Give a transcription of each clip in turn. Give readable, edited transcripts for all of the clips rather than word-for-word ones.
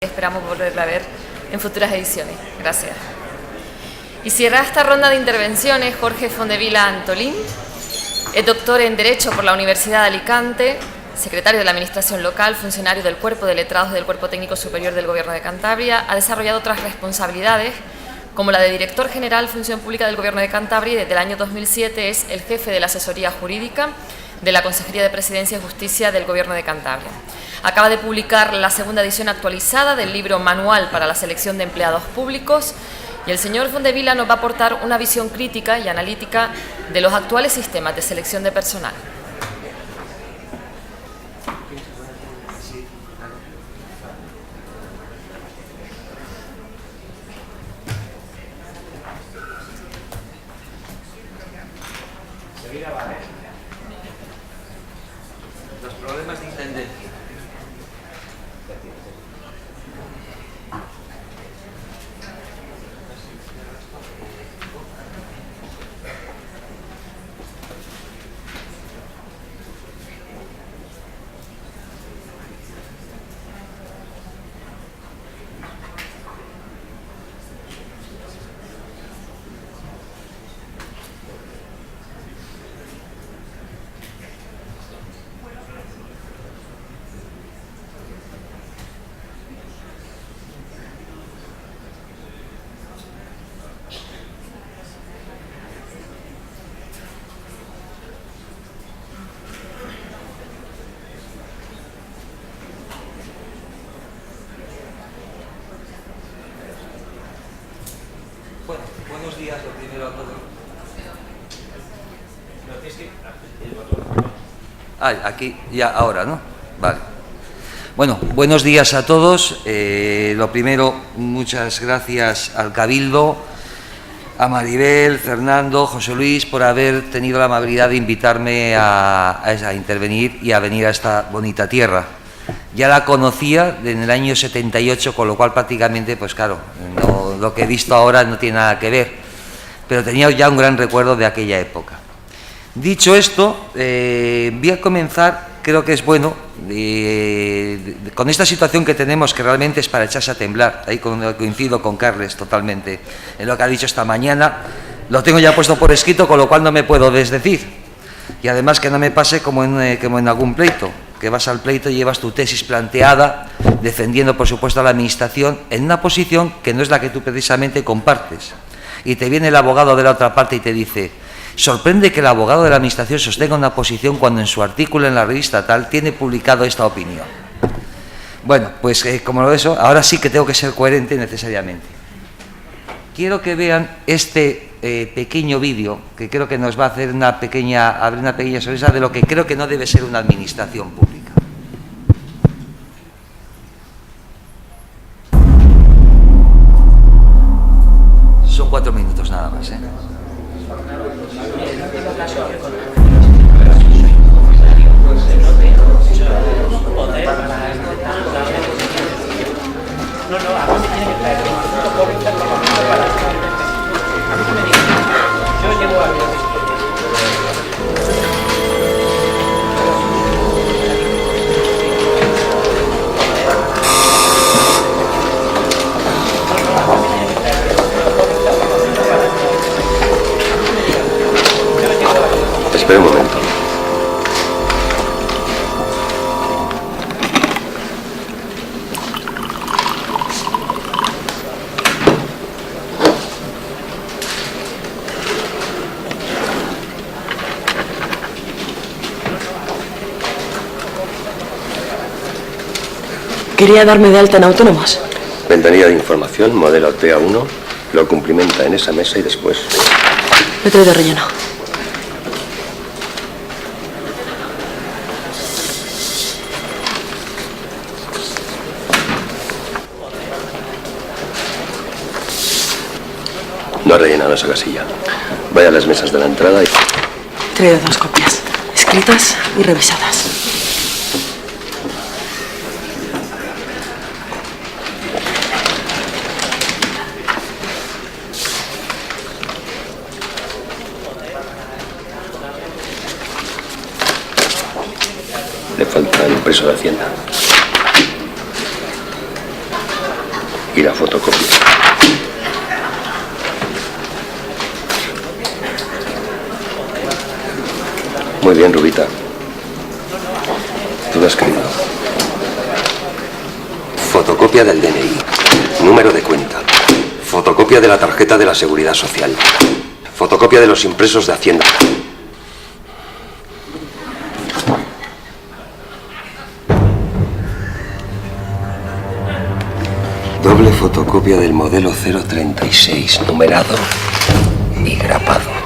Esperamos volverla a ver en futuras ediciones. Gracias. Y cierra esta ronda de intervenciones Jorge Fondevila Antolín, es doctor en Derecho por la Universidad de Alicante, secretario de la Administración Local, funcionario del Cuerpo de Letrados del Cuerpo Técnico Superior del Gobierno de Cantabria. Ha desarrollado otras responsabilidades, como la de Director General Función Pública del Gobierno de Cantabria, y desde el año 2007 es el jefe de la Asesoría Jurídica de la Consejería de Presidencia y Justicia del Gobierno de Cantabria. Acaba de publicar la segunda edición actualizada del libro Manual para la Selección de Empleados Públicos, y el señor Fondevila nos va a aportar una visión crítica y analítica de los actuales sistemas de selección de personal. Los problemas de intendencia. Bueno, buenos días, lo primero a todos. Aquí, ya, ahora, ¿no? Vale. Bueno, buenos días a todos. Lo primero, muchas gracias al Cabildo, a Maribel, Fernando, José Luis, por haber tenido la amabilidad de invitarme a intervenir y a venir a esta bonita tierra. Ya la conocía en el año 78, con lo cual prácticamente, pues claro, lo que he visto ahora no tiene nada que ver, pero tenía ya un gran recuerdo de aquella época. Dicho esto, voy a comenzar, creo que es bueno, con esta situación que tenemos, que realmente es para echarse a temblar. Ahí coincido con Carles totalmente en lo que ha dicho esta mañana. Lo tengo ya puesto por escrito, con lo cual no me puedo desdecir. Y además que no me pase como en algún pleito, que vas al pleito y llevas tu tesis planteada, defendiendo por supuesto a la Administración en una posición que no es la que tú precisamente compartes. Y te viene el abogado de la otra parte y te dice: sorprende que el abogado de la Administración sostenga una posición cuando en su artículo en la revista tal tiene publicado esta opinión. Bueno, pues como lo eso, ahora sí que tengo que ser coherente necesariamente. Quiero que vean este pequeño vídeo, que creo que nos va a hacer abrir una pequeña sonrisa de lo que creo que no debe ser una administración pública. Son 4 minutos nada más, ¿eh? Espera un momento. Quería darme de alta en autónomos. Ventanilla de información, modelo TA1, lo cumplimenta en esa mesa y después. Lo he traído relleno. No ha rellenado esa casilla. Vaya a las mesas de la entrada y... He traído 2 copias, escritas y revisadas. Le falta el impreso de Hacienda. y la fotocopia. Muy bien, Rubita. Todo escrito. Fotocopia del DNI. Número de cuenta. Fotocopia de la tarjeta de la Seguridad Social. Fotocopia de los impresos de Hacienda. Doble fotocopia del modelo 036, numerado y grapado.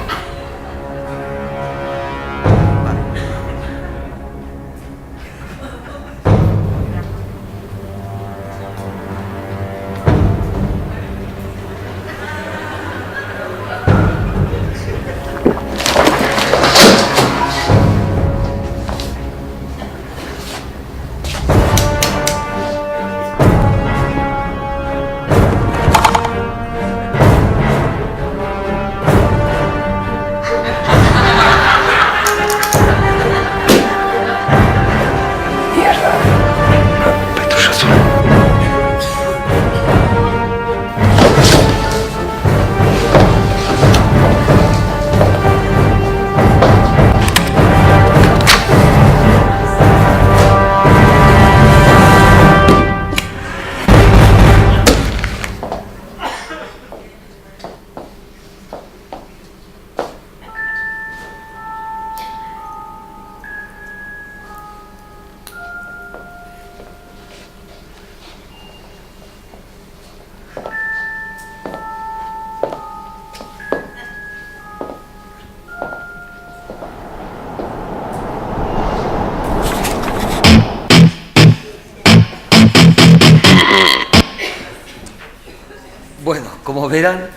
Bueno, como verán,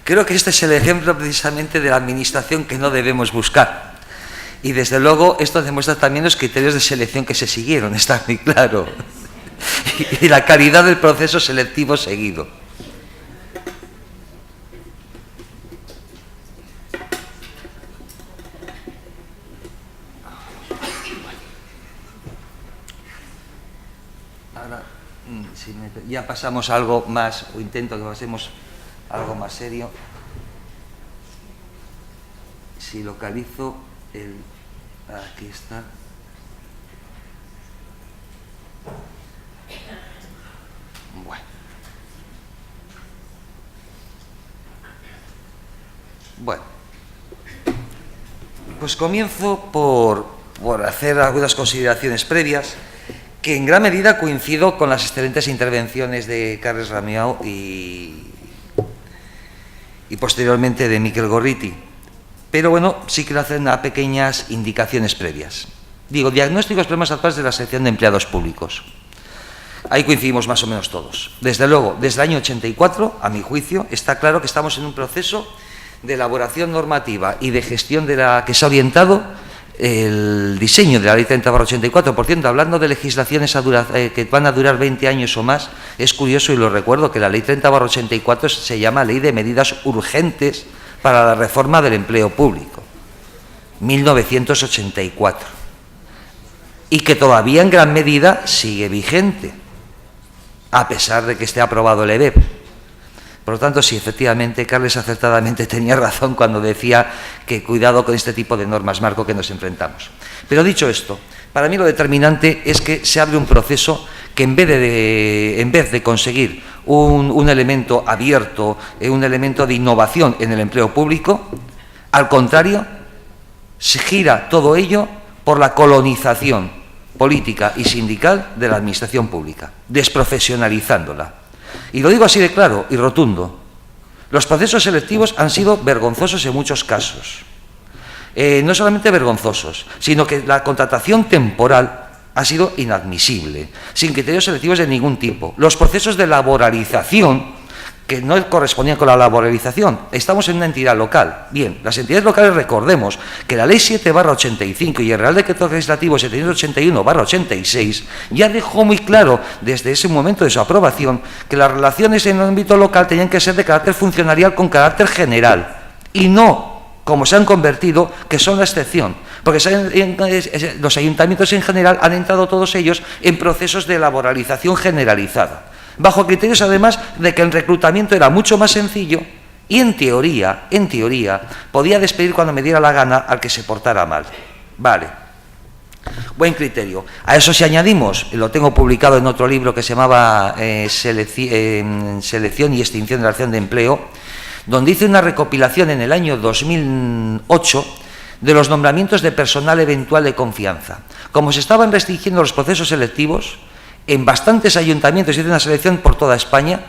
creo que este es el ejemplo precisamente de la administración que no debemos buscar. Y desde luego esto demuestra también los criterios de selección que se siguieron, está muy claro. Y la calidad del proceso selectivo seguido. Ahora, si ya pasamos a algo más, o intento que pasemos a algo más serio. Si localizo el... Aquí está. Bueno. Pues comienzo por hacer algunas consideraciones previas, que en gran medida coincido con las excelentes intervenciones de Carles Ramió y posteriormente de Miquel Gorriti. Pero bueno, sí quiero hacer unas pequeñas indicaciones previas. Digo, diagnósticos problemas actuales de la sección de empleados públicos. Ahí coincidimos más o menos todos. Desde luego, desde el año 84, a mi juicio, está claro que estamos en un proceso de elaboración normativa y de gestión de la que se ha orientado el diseño de la Ley 30/84. Por cierto, hablando de legislaciones que van a durar 20 años o más, es curioso y lo recuerdo que la Ley 30/84 se llama Ley de Medidas Urgentes para la Reforma del Empleo Público, 1984, y que todavía en gran medida sigue vigente, a pesar de que esté aprobado el EBEP. Por lo tanto, sí, efectivamente, Carles acertadamente tenía razón cuando decía que cuidado con este tipo de normas marco que nos enfrentamos. Pero dicho esto, para mí lo determinante es que se abre un proceso que en vez de conseguir un elemento abierto, un elemento de innovación en el empleo público, al contrario, se gira todo ello por la colonización política y sindical de la administración pública, desprofesionalizándola. Y lo digo así de claro y rotundo. Los procesos selectivos han sido vergonzosos en muchos casos. No solamente vergonzosos, sino que la contratación temporal ha sido inadmisible, sin criterios selectivos de ningún tipo. Los procesos de laboralización, que no correspondían con la laboralización, estamos en una entidad local. Bien, las entidades locales, recordemos que la Ley 7/85 y el Real Decreto Legislativo 781/86 ya dejó muy claro desde ese momento de su aprobación que las relaciones en el ámbito local tenían que ser de carácter funcionarial con carácter general y no como se han convertido, que son la excepción, porque los ayuntamientos en general han entrado todos ellos en procesos de laboralización generalizada. bajo criterios además de que el reclutamiento era mucho más sencillo y en teoría, podía despedir cuando me diera la gana al que se portara mal. Vale, buen criterio. A eso si añadimos, lo tengo publicado en otro libro que se llamaba Selección y extinción de la relación de empleo, donde hice una recopilación en el año 2008 de los nombramientos de personal eventual de confianza. Como se estaban restringiendo los procesos selectivos, en bastantes ayuntamientos, hice una selección por toda España,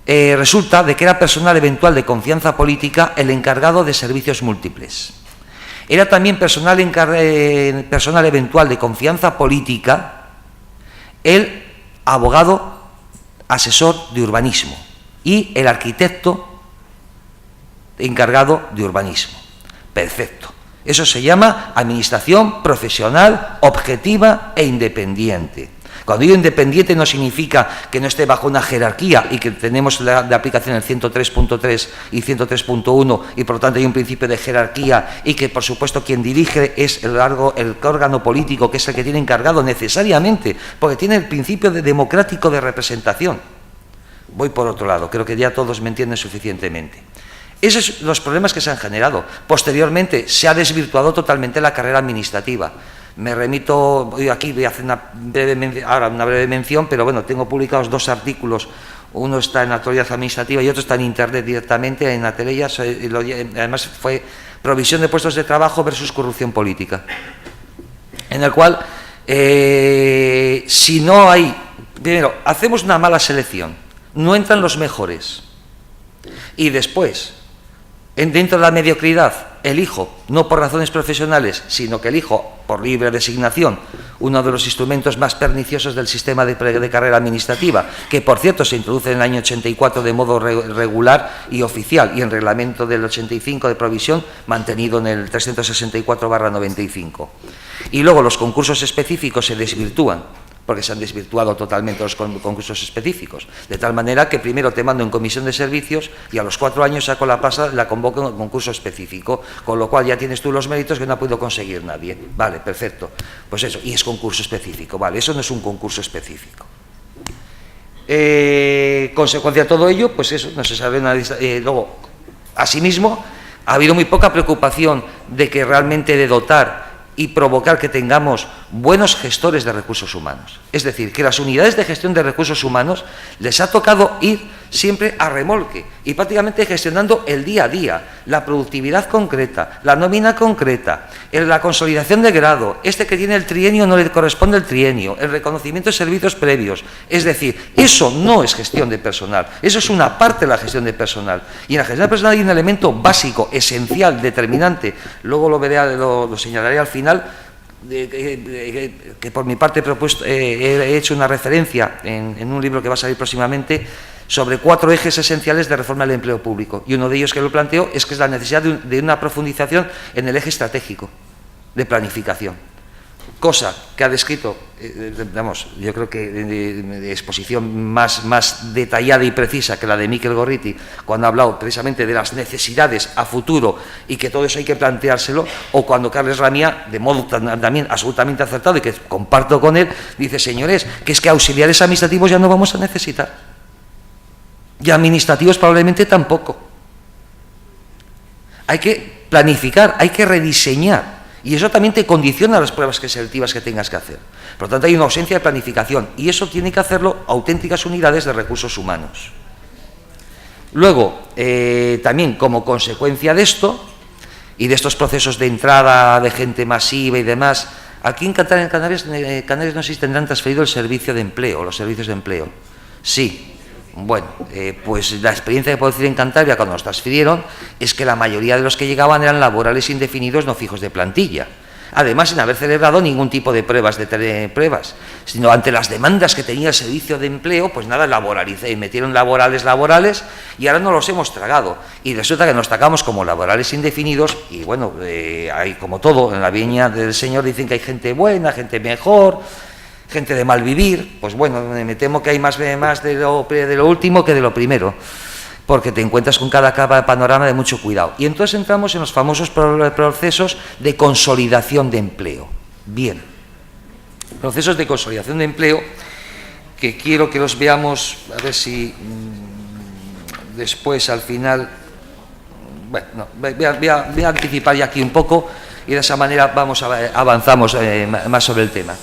resulta de que era personal eventual de confianza política el encargado de servicios múltiples. Era también personal eventual de confianza política el abogado asesor de urbanismo y el arquitecto encargado de urbanismo. Perfecto. Eso se llama administración profesional, objetiva e independiente. Cuando digo independiente no significa que no esté bajo una jerarquía y que tenemos de aplicación el 103.3 y 103.1 y por lo tanto hay un principio de jerarquía y que por supuesto quien dirige es el órgano político que es el que tiene encargado necesariamente, porque tiene el principio democrático de representación. Voy por otro lado, creo que ya todos me entienden suficientemente. Esos son los problemas que se han generado. Posteriormente se ha desvirtuado totalmente la carrera administrativa. Me remito, aquí voy a hacer una breve mención, pero bueno, tengo publicados 2 artículos, uno está en la actualidad administrativa y otro está en internet directamente, en Atelella, además fue provisión de puestos de trabajo versus corrupción política, en el cual, si no hay, primero, hacemos una mala selección, no entran los mejores, y después, dentro de la mediocridad, elijo, no por razones profesionales, sino que elijo por libre designación, uno de los instrumentos más perniciosos del sistema de carrera administrativa, que por cierto se introduce en el año 84 de modo regular y oficial, y en reglamento del 85 de provisión, mantenido en el 364/95. Y luego los concursos específicos se desvirtúan, porque se han desvirtuado totalmente los concursos específicos, de tal manera que primero te mando en comisión de servicios y a los 4 años saco la plaza, la convoco en concurso específico, con lo cual ya tienes tú los méritos que no ha podido conseguir nadie. Vale, perfecto. Pues eso, y es concurso específico, vale, eso no es un concurso específico. Consecuencia de todo ello, pues eso, no se sabe nada. Luego, asimismo, ha habido muy poca preocupación de que realmente de dotar y provocar que tengamos buenos gestores de recursos humanos. Es decir, que las unidades de gestión de recursos humanos les ha tocado ir siempre a remolque y prácticamente gestionando el día a día, la productividad concreta, la nómina concreta, la consolidación de grado, que tiene el trienio no le corresponde el trienio, el reconocimiento de servicios previos. Es decir, eso no es gestión de personal, eso es una parte de la gestión de personal. Y en la gestión de personal hay un elemento básico, esencial, determinante, luego lo señalaré al final, que por mi parte he hecho una referencia en un libro que va a salir próximamente sobre 4 ejes esenciales de reforma del empleo público, y uno de ellos que lo planteo es que es la necesidad de una profundización en el eje estratégico de planificación, cosa que ha descrito, yo creo que de exposición más detallada y precisa que la de Miquel Gorriti, cuando ha hablado precisamente de las necesidades a futuro y que todo eso hay que planteárselo, o cuando Carles Ramía, de modo también absolutamente acertado y que comparto con él, dice, señores, que es que auxiliares administrativos ya no vamos a necesitar, y administrativos probablemente tampoco. Hay que planificar, hay que rediseñar. Y eso también te condiciona las pruebas selectivas que tengas que hacer. Por lo tanto, hay una ausencia de planificación y eso tiene que hacerlo auténticas unidades de recursos humanos. Luego, también como consecuencia de esto y de estos procesos de entrada de gente masiva y demás, aquí en Canarias no sé si tendrán transferido el servicio de empleo, los servicios de empleo. Sí. Bueno, pues la experiencia que puedo decir en Cantabria cuando nos transfirieron es que la mayoría de los que llegaban eran laborales indefinidos no fijos de plantilla. Además, sin haber celebrado ningún tipo de pruebas, sino ante las demandas que tenía el servicio de empleo, pues nada, metieron laborales y ahora no los hemos tragado. Y resulta que nos tragamos como laborales indefinidos y bueno, hay como todo, en la viña del Señor dicen que hay gente buena, gente mejor, gente de mal vivir, pues bueno, me temo que hay más de lo último que de lo primero, porque te encuentras con cada capa de panorama de mucho cuidado. Y entonces entramos en los famosos procesos de consolidación de empleo. Bien, procesos de consolidación de empleo que quiero que los veamos, a ver si después al final, bueno, no, voy a anticipar ya aquí un poco y de esa manera avanzamos más sobre el tema.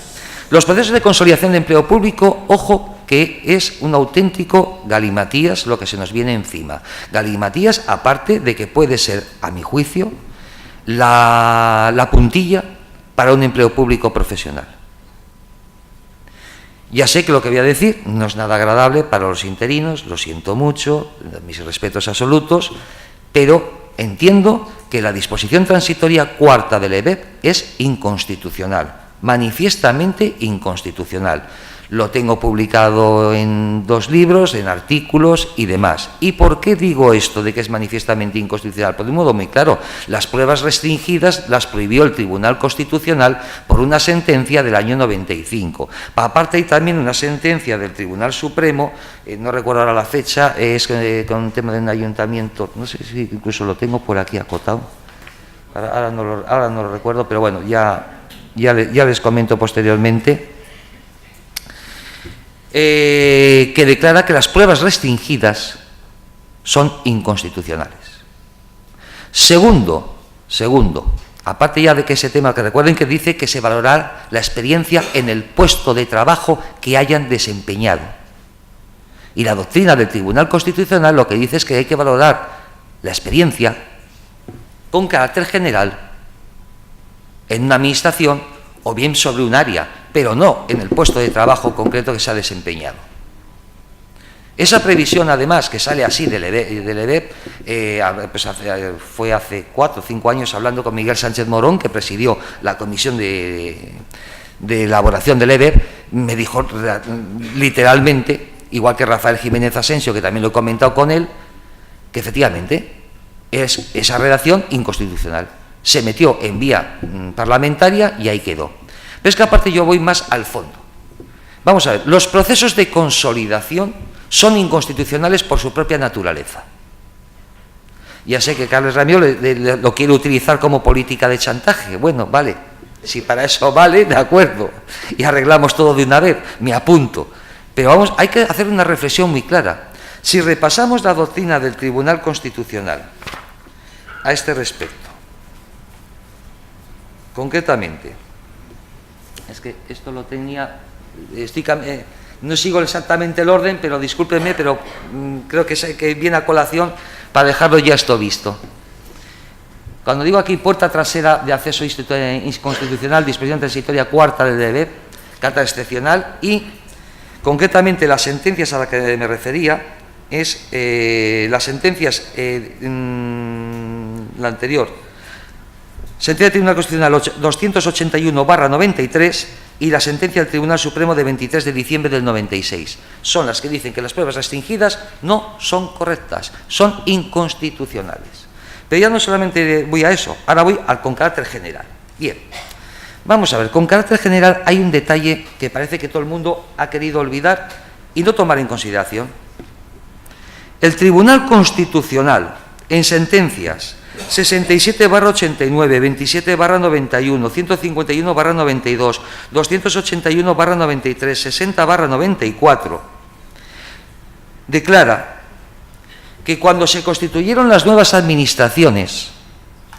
Los procesos de consolidación de empleo público, ojo, que es un auténtico galimatías lo que se nos viene encima. Galimatías, aparte de que puede ser, a mi juicio, la puntilla para un empleo público profesional. Ya sé que lo que voy a decir no es nada agradable para los interinos, lo siento mucho, mis respetos absolutos, pero entiendo que la disposición transitoria cuarta del EBEP es inconstitucional, manifiestamente inconstitucional. Lo tengo publicado en 2 libros, en artículos y demás. ¿Y por qué digo esto de que es manifiestamente inconstitucional? Pues de un modo muy claro, las pruebas restringidas las prohibió el Tribunal Constitucional por una sentencia del año 95. Aparte hay también una sentencia del Tribunal Supremo, no recuerdo ahora la fecha, es con un tema de un ayuntamiento, no sé si incluso lo tengo por aquí acotado, ahora no lo recuerdo, pero bueno, ya les comento posteriormente. Que declara que las pruebas restringidas son inconstitucionales. Segundo, aparte ya de que ese tema, que recuerden que dice que se valorará la experiencia en el puesto de trabajo que hayan desempeñado. Y la doctrina del Tribunal Constitucional lo que dice es que hay que valorar la experiencia con carácter general en una administración o bien sobre un área, pero no en el puesto de trabajo concreto que se ha desempeñado. Esa previsión, además, que sale así del EBEP, pues fue hace 4 o 5 años hablando con Miguel Sánchez Morón, que presidió la comisión de elaboración del EBEP, me dijo literalmente, igual que Rafael Jiménez Asensio, que también lo he comentado con él, que efectivamente es esa redacción inconstitucional. Se metió en vía parlamentaria y ahí quedó. Pero es que aparte yo voy más al fondo. Vamos a ver, los procesos de consolidación son inconstitucionales por su propia naturaleza. Ya sé que Carles Ramiro lo quiere utilizar como política de chantaje. Bueno, vale, si para eso vale, de acuerdo, y arreglamos todo de una vez, me apunto. Pero vamos, hay que hacer una reflexión muy clara. Si repasamos la doctrina del Tribunal Constitucional a este respecto, concretamente, es que esto lo tenía, no sigo exactamente el orden, pero discúlpenme, pero creo que viene a colación para dejarlo ya esto visto. Cuando digo aquí puerta trasera de acceso inconstitucional, disposición transitoria cuarta del EBEP, carta excepcional, y concretamente las sentencias a las que me refería es las sentencias, la anterior, sentencia del Tribunal Constitucional 281/93 y la sentencia del Tribunal Supremo de 23 de diciembre del 96. Son las que dicen que las pruebas restringidas no son correctas, son inconstitucionales. Pero ya no solamente voy a eso, ahora voy con carácter general. Bien, vamos a ver, con carácter general hay un detalle que parece que todo el mundo ha querido olvidar y no tomar en consideración. El Tribunal Constitucional, en sentencias 67/89, 27/91, 151/92, 281/93, 60/94, declara que cuando se constituyeron las nuevas administraciones,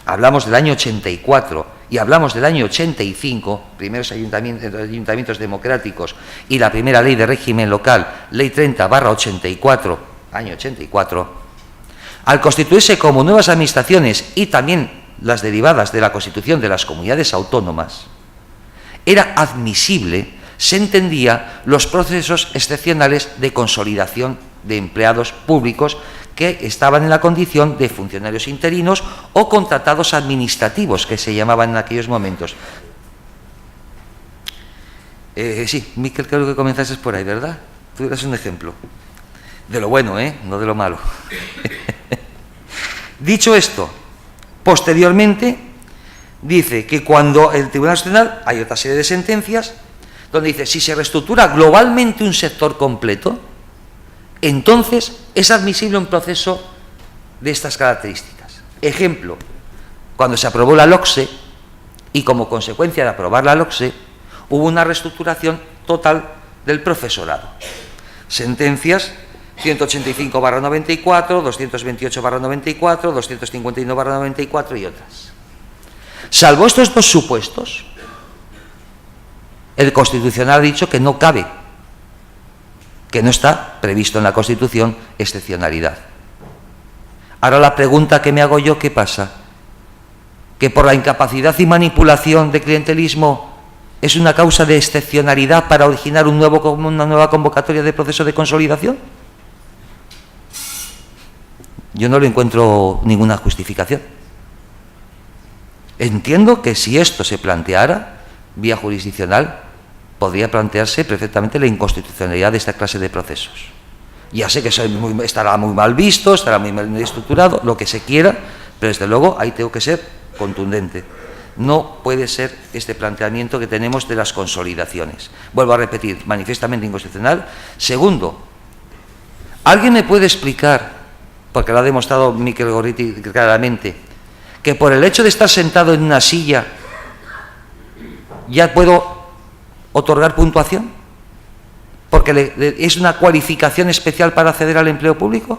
hablamos del año 84 y hablamos del año 85, primeros ayuntamientos democráticos y la primera ley de régimen local, ley 30/84, año 84, al constituirse como nuevas administraciones y también las derivadas de la constitución de las comunidades autónomas, era admisible, se entendía, los procesos excepcionales de consolidación de empleados públicos que estaban en la condición de funcionarios interinos o contratados administrativos, que se llamaban en aquellos momentos. Sí, Miquel, creo que comenzaste por ahí, ¿verdad? Tú eras un ejemplo. De lo bueno, no de lo malo. Dicho esto, posteriormente dice que cuando el Tribunal Constitucional hay otra serie de sentencias donde dice si se reestructura globalmente un sector completo, entonces es admisible un proceso de estas características. Ejemplo, cuando se aprobó la LOCSE y como consecuencia de aprobar la LOCSE hubo una reestructuración total del profesorado. Sentencias 185/94, 228/94, 251/94 y otras. Salvo estos dos supuestos, el Constitucional ha dicho que no cabe, que no está previsto en la Constitución excepcionalidad. Ahora la pregunta que me hago yo, ¿qué pasa? ¿Que por la incapacidad y manipulación de clientelismo es una causa de excepcionalidad para originar una nueva convocatoria de proceso de consolidación? Yo no le encuentro ninguna justificación. Entiendo que si esto se planteara vía jurisdiccional, podría plantearse perfectamente la inconstitucionalidad de esta clase de procesos. Ya sé que estará muy mal visto, estará muy mal estructurado, lo que se quiera, pero desde luego ahí tengo que ser contundente. No puede ser este planteamiento que tenemos de las consolidaciones. Vuelvo a repetir, manifiestamente inconstitucional. Segundo, ¿alguien me puede explicar, porque lo ha demostrado Miquel Gorriti claramente, que por el hecho de estar sentado en una silla ya puedo otorgar puntuación? ¿Porque es una cualificación especial para acceder al empleo público?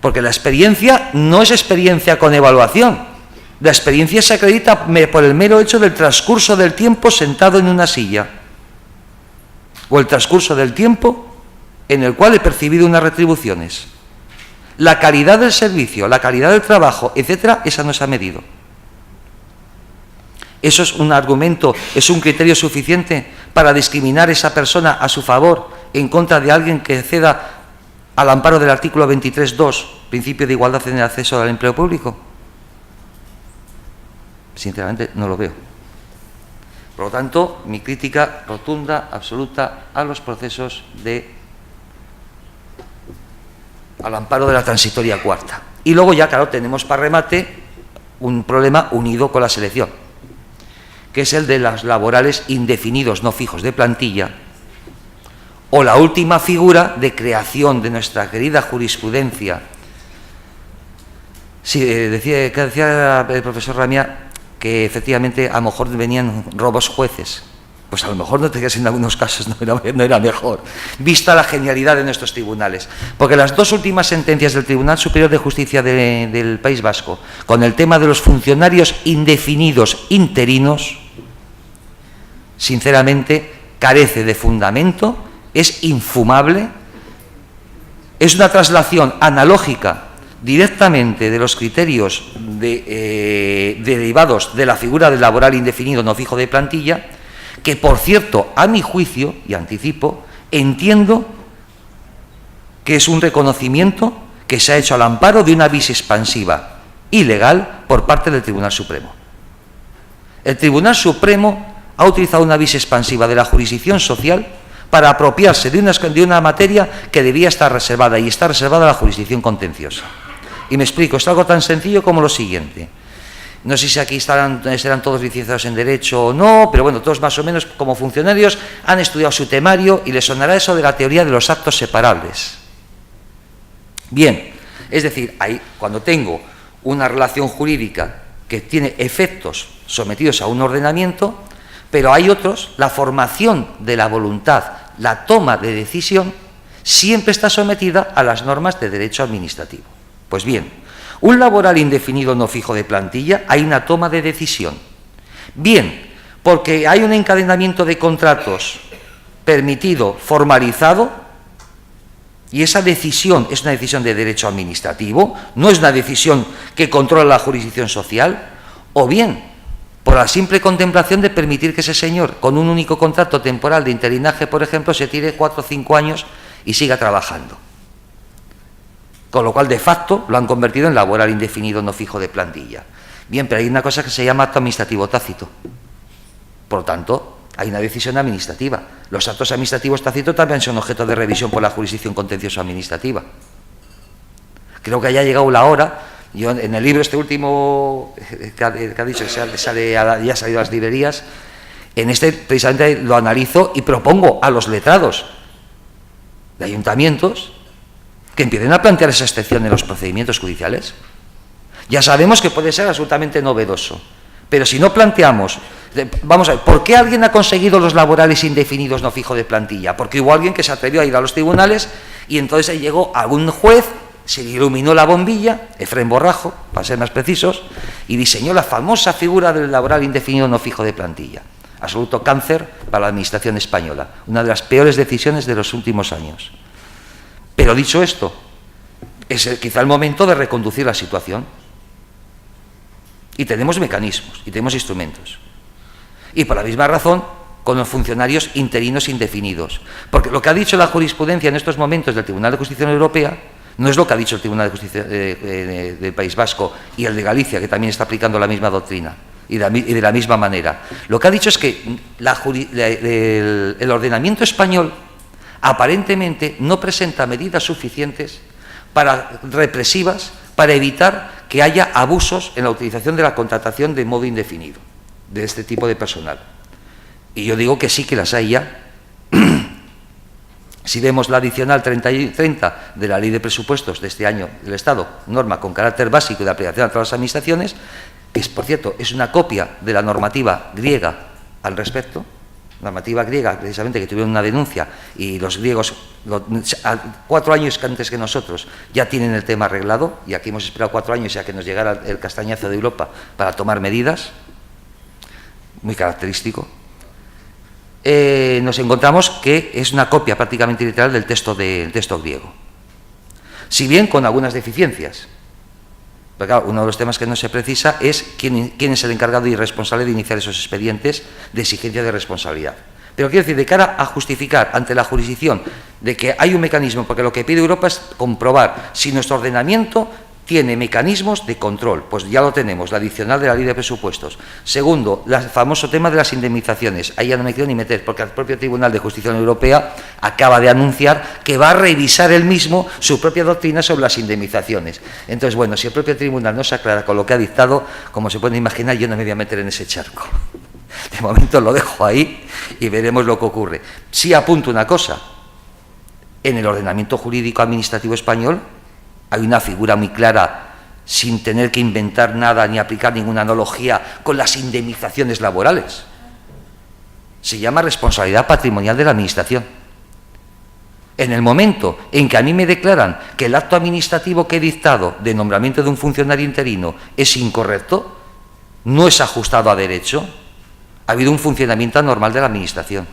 Porque la experiencia no es experiencia con evaluación. La experiencia se acredita por el mero hecho del transcurso del tiempo sentado en una silla, o el transcurso del tiempo en el cual he percibido unas retribuciones. La calidad del servicio, la calidad del trabajo, etcétera, esa no se ha medido. ¿Eso es un argumento, es un criterio suficiente para discriminar a esa persona a su favor en contra de alguien que ceda al amparo del artículo 23.2, principio de igualdad en el acceso al empleo público? Sinceramente no lo veo. Por lo tanto, mi crítica rotunda, absoluta, a los procesos al amparo de la transitoria cuarta. Y luego ya, claro, tenemos para remate un problema unido con la selección, que es el de los laborales indefinidos no fijos de plantilla, o la última figura de creación de nuestra querida jurisprudencia. Sí, decía el profesor Ramia que efectivamente a lo mejor venían robos jueces. Pues a lo mejor no te quedas en algunos casos, no era mejor, vista la genialidad de nuestros tribunales. Porque las dos últimas sentencias del Tribunal Superior de Justicia del País Vasco, con el tema de los funcionarios indefinidos interinos, sinceramente carece de fundamento, es infumable, es una traslación analógica directamente de los criterios derivados de la figura del laboral indefinido no fijo de plantilla, que por cierto, a mi juicio, y anticipo, entiendo que es un reconocimiento que se ha hecho al amparo de una vis expansiva ilegal por parte del Tribunal Supremo. El Tribunal Supremo ha utilizado una vis expansiva de la jurisdicción social para apropiarse de una materia que debía estar reservada, y está reservada a la jurisdicción contenciosa. Y me explico, es algo tan sencillo como lo siguiente. No sé si aquí serán todos licenciados en Derecho o no, pero bueno, todos más o menos como funcionarios han estudiado su temario y les sonará eso de la teoría de los actos separables. Bien, es decir, ahí, cuando tengo una relación jurídica que tiene efectos sometidos a un ordenamiento, pero hay otros, la formación de la voluntad, la toma de decisión, siempre está sometida a las normas de derecho administrativo. Pues bien, un laboral indefinido no fijo de plantilla, hay una toma de decisión. Bien, porque hay un encadenamiento de contratos permitido, formalizado, y esa decisión es una decisión de derecho administrativo, no es una decisión que controla la jurisdicción social, o bien, por la simple contemplación de permitir que ese señor, con un único contrato temporal de interinaje, por ejemplo, se tire 4 o 5 años y siga trabajando. Con lo cual, de facto, lo han convertido en laboral indefinido no fijo de plantilla. Bien, pero hay una cosa que se llama acto administrativo tácito. Por lo tanto, hay una decisión administrativa. Los actos administrativos tácitos también son objeto de revisión por la jurisdicción contencioso administrativa. Creo que haya llegado la hora. Yo en el libro este último que ha dicho que ya ha salido a las librerías, en este precisamente lo analizo y propongo a los letrados de ayuntamientos que empiecen a plantear esa excepción en los procedimientos judiciales. Ya sabemos que puede ser absolutamente novedoso, Pero si no planteamos, vamos a ver, ¿por qué alguien ha conseguido los laborales indefinidos no fijo de plantilla? Porque hubo alguien que se atrevió a ir a los tribunales y entonces ahí llegó algún juez, se le iluminó la bombilla, Efrén Borrajo, para ser más precisos, y diseñó la famosa figura del laboral indefinido no fijo de plantilla. Absoluto cáncer para la administración española, una de las peores decisiones de los últimos años. Pero dicho esto, es quizá el momento de reconducir la situación. Y tenemos mecanismos, y tenemos instrumentos. Y por la misma razón, con los funcionarios interinos indefinidos. Porque lo que ha dicho la jurisprudencia en estos momentos del Tribunal de Justicia de la Unión Europea no es lo que ha dicho el Tribunal de Justicia del País Vasco y el de Galicia, que también está aplicando la misma doctrina y de la misma manera. Lo que ha dicho es que el ordenamiento español aparentemente no presenta medidas suficientes represivas para evitar que haya abusos en la utilización de la contratación de modo indefinido de este tipo de personal. Y yo digo que sí que las hay ya. Si vemos la adicional 30 de la Ley de Presupuestos de este año del Estado, norma con carácter básico y de aplicación a todas las administraciones, que es, por cierto, es una copia de la normativa griega al respecto, normativa griega, precisamente, que tuvieron una denuncia, y los griegos, 4 años antes que nosotros, ya tienen el tema arreglado, y aquí hemos esperado 4 años ya que nos llegara el castañazo de Europa para tomar medidas, muy característico. Nos encontramos que es una copia prácticamente literal del texto griego, si bien con algunas deficiencias. Pero claro, uno de los temas que no se precisa es quién es el encargado y responsable de iniciar esos expedientes de exigencia de responsabilidad. Pero quiero decir, de cara a justificar ante la jurisdicción de que hay un mecanismo, porque lo que pide Europa es comprobar si nuestro ordenamiento tiene mecanismos de control, pues ya lo tenemos, la adicional de la Ley de Presupuestos. Segundo, el famoso tema de las indemnizaciones. Ahí ya no me quiero ni meter, porque el propio Tribunal de Justicia de la Unión Europea acaba de anunciar que va a revisar él mismo su propia doctrina sobre las indemnizaciones. Entonces, bueno, si el propio Tribunal no se aclara con lo que ha dictado, como se puede imaginar, yo no me voy a meter en ese charco. De momento lo dejo ahí y veremos lo que ocurre. Sí apunto una cosa. En el ordenamiento jurídico administrativo español hay una figura muy clara, sin tener que inventar nada ni aplicar ninguna analogía con las indemnizaciones laborales. Se llama responsabilidad patrimonial de la Administración. En el momento en que a mí me declaran que el acto administrativo que he dictado de nombramiento de un funcionario interino es incorrecto, no es ajustado a derecho, ha habido un funcionamiento anormal de la Administración.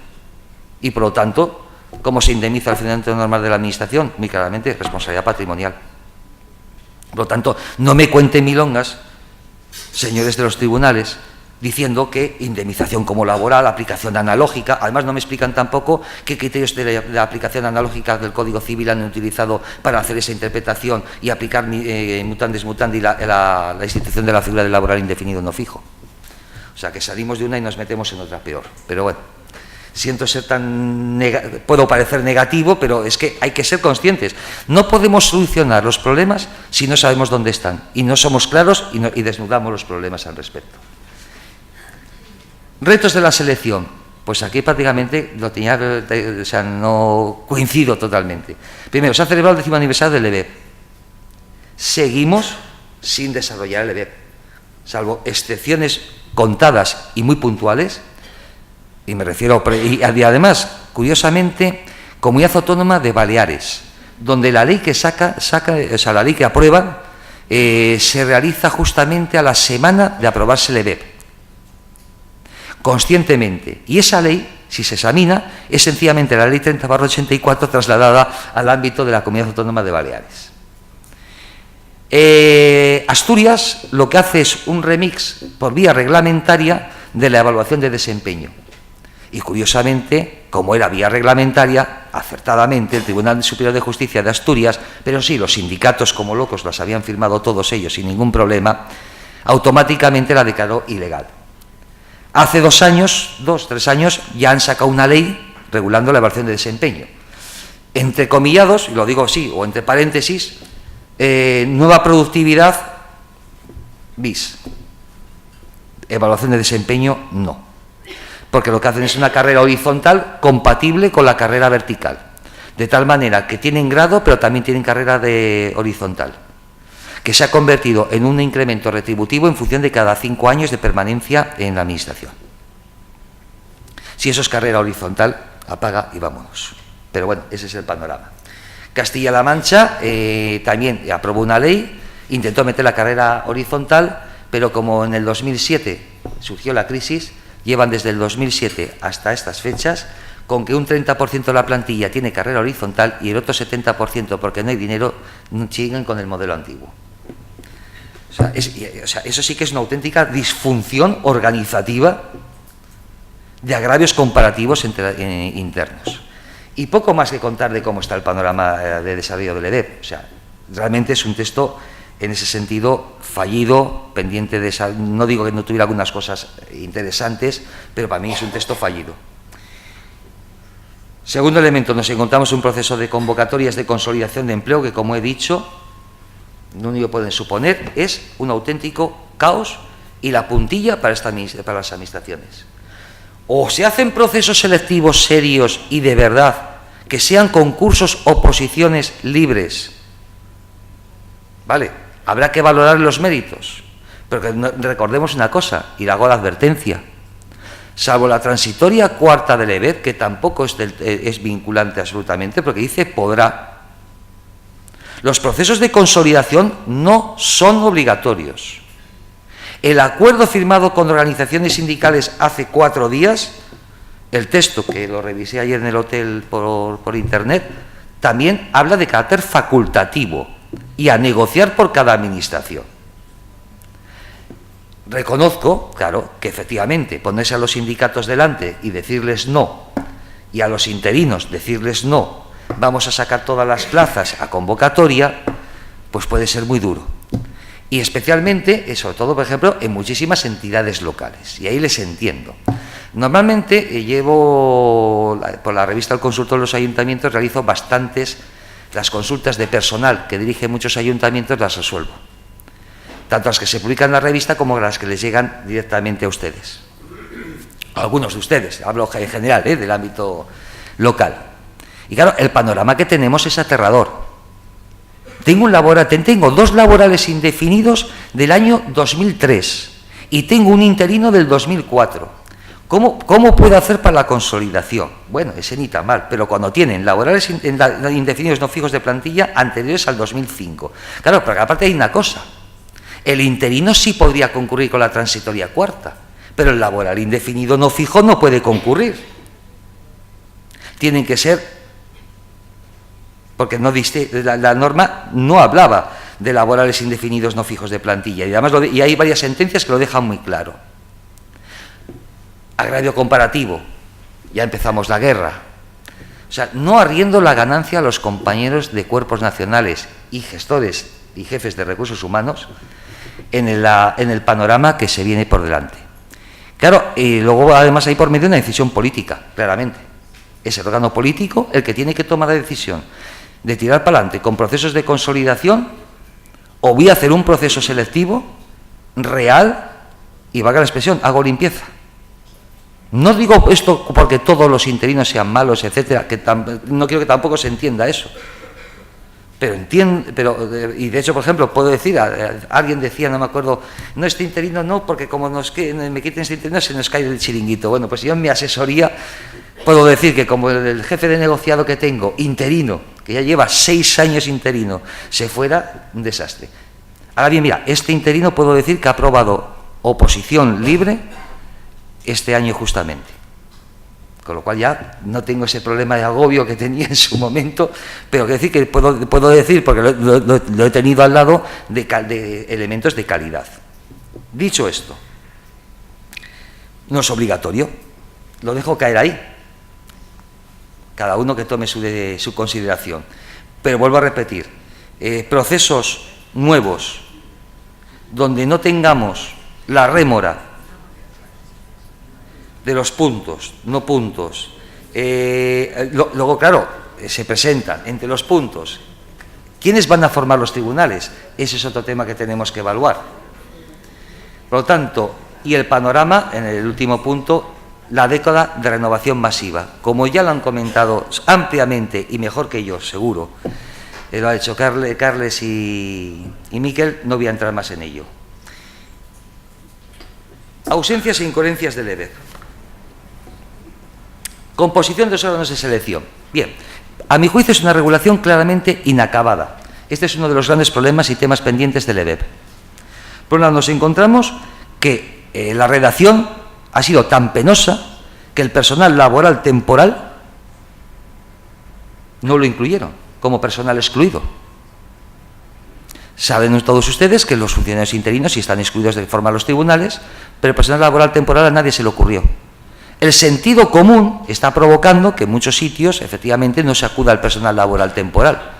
Y por lo tanto, ¿cómo se indemniza el funcionamiento anormal de la Administración? Muy claramente, responsabilidad patrimonial. Por lo tanto, no me cuenten milongas, señores de los tribunales, diciendo que indemnización como laboral, aplicación analógica. Además, no me explican tampoco qué criterios de la aplicación analógica del Código Civil han utilizado para hacer esa interpretación y aplicar mutandis mutandi la institución de la figura del laboral indefinido no fijo. O sea, que salimos de una y nos metemos en otra peor. Pero bueno, siento ser puedo parecer negativo, pero es que hay que ser conscientes. No podemos solucionar los problemas si no sabemos dónde están y no somos claros y desnudamos los problemas al respecto. Retos de la selección. Pues aquí prácticamente lo tenía, o sea, no coincido totalmente. Primero, se ha celebrado el 10º aniversario del LEBEP. Seguimos sin desarrollar el LEBEP, salvo excepciones contadas y muy puntuales. Y me refiero, y además, curiosamente, Comunidad Autónoma de Baleares, donde la ley que o sea, la ley que aprueban se realiza justamente a la semana de aprobarse el LEBEP, conscientemente. Y esa ley, si se examina, es sencillamente la ley 30/84 trasladada al ámbito de la Comunidad Autónoma de Baleares. Asturias lo que hace es un remix por vía reglamentaria de la evaluación de desempeño. Y curiosamente, como era vía reglamentaria, acertadamente el Tribunal Superior de Justicia de Asturias, pero sí, los sindicatos como locos las habían firmado todos ellos sin ningún problema, automáticamente la declaró ilegal. Hace 2 años, 3 años, ya han sacado una ley regulando la evaluación de desempeño. Entre comillados, y lo digo así, o entre paréntesis, nueva productividad bis. Evaluación de desempeño no. Porque lo que hacen es una carrera horizontal compatible con la carrera vertical, de tal manera que tienen grado, pero también tienen carrera horizontal. que se ha convertido en un incremento retributivo en función de cada 5 años de permanencia en la Administración. Si eso es carrera horizontal, apaga y vámonos. Pero bueno, ese es el panorama. Castilla-La Mancha también aprobó una ley, intentó meter la carrera horizontal, pero como en el 2007 surgió la crisis, llevan desde el 2007 hasta estas fechas con que un 30% de la plantilla tiene carrera horizontal y el otro 70%, porque no hay dinero, siguen con el modelo antiguo. O sea, eso sí que es una auténtica disfunción organizativa de agravios comparativos internos. Y poco más que contar de cómo está el panorama de desarrollo del EDEP. O sea, realmente es un texto, en ese sentido, fallido, pendiente de esa... No digo que no tuviera algunas cosas interesantes, pero para mí es un texto fallido. Segundo elemento, nos encontramos un proceso de convocatorias de consolidación de empleo que, como he dicho, lo único que pueden suponer es un auténtico caos y la puntilla para las administraciones. O se hacen procesos selectivos serios y de verdad, que sean concursos o posiciones libres. Vale, habrá que valorar los méritos, pero recordemos una cosa, y hago la advertencia. Salvo la transitoria cuarta del EBET, que tampoco es vinculante absolutamente, porque dice podrá. Los procesos de consolidación no son obligatorios. El acuerdo firmado con organizaciones sindicales hace 4 días, el texto que lo revisé ayer en el hotel por internet, también habla de carácter facultativo y a negociar por cada administración. Reconozco, claro, que efectivamente ponerse a los sindicatos delante y decirles no, y a los interinos decirles no, vamos a sacar todas las plazas a convocatoria, pues puede ser muy duro. Y especialmente, sobre todo, por ejemplo, en muchísimas entidades locales, y ahí les entiendo. Normalmente por la revista El Consultor de los Ayuntamientos, realizo las consultas de personal que dirige muchos ayuntamientos, las resuelvo. Tanto las que se publican en la revista como las que les llegan directamente a ustedes. Algunos de ustedes, hablo en general, del ámbito local. Y claro, el panorama que tenemos es aterrador. Tengo 2 laborales indefinidos del año 2003 y tengo un interino del 2004. ¿Cómo puedo hacer para la consolidación? Bueno, ese ni tan mal, pero cuando tienen laborales indefinidos no fijos de plantilla anteriores al 2005. Claro, pero aparte hay una cosa. El interino sí podría concurrir con la transitoria cuarta, pero el laboral indefinido no fijo no puede concurrir. Tienen que ser... porque la norma no hablaba de laborales indefinidos no fijos de plantilla, y además y hay varias sentencias que lo dejan muy claro. Agravio comparativo, ya empezamos la guerra. O sea, no arriendo la ganancia a los compañeros de cuerpos nacionales y gestores y jefes de recursos humanos en el panorama que se viene por delante. Claro, y luego además hay por medio una decisión política, claramente. Es el órgano político el que tiene que tomar la decisión de tirar para adelante con procesos de consolidación, o voy a hacer un proceso selectivo real y, valga la expresión, hago limpieza. No digo esto porque todos los interinos sean malos, etcétera, que no quiero que tampoco se entienda eso. Y de hecho, por ejemplo, puedo decir, alguien decía, no me acuerdo, no, este interino no, porque como me quiten este interino se nos cae el chiringuito. Bueno, pues yo en mi asesoría puedo decir que como el jefe de negociado que tengo, interino, que ya lleva 6 años interino, se fuera, un desastre. Ahora bien, mira, este interino puedo decir que ha aprobado oposición libre este año justamente. Con lo cual ya no tengo ese problema de agobio que tenía en su momento, pero quiero decir que puedo decir, porque lo he tenido al lado, de elementos de calidad. Dicho esto, no es obligatorio, lo dejo caer ahí. Cada uno que tome su consideración. Pero vuelvo a repetir, procesos nuevos donde no tengamos la rémora de los puntos, no puntos. Luego, claro, se presentan entre los puntos. ¿Quiénes van a formar los tribunales? Ese es otro tema que tenemos que evaluar. Por lo tanto, y el panorama, en el último punto, la década de renovación masiva. Como ya lo han comentado ampliamente y mejor que yo, seguro, lo ha hecho Carles y Miquel, no voy a entrar más en ello. Ausencias e incoherencias del EBEP. Composición de los órganos de selección. Bien, a mi juicio es una regulación claramente inacabada. Este es uno de los grandes problemas y temas pendientes del EBEP. Por un lado, nos encontramos que la redacción ha sido tan penosa que el personal laboral temporal no lo incluyeron como personal excluido. Saben todos ustedes que los funcionarios interinos sí están excluidos de forma a los tribunales, pero el personal laboral temporal a nadie se le ocurrió. El sentido común está provocando que en muchos sitios efectivamente no se acuda al personal laboral temporal,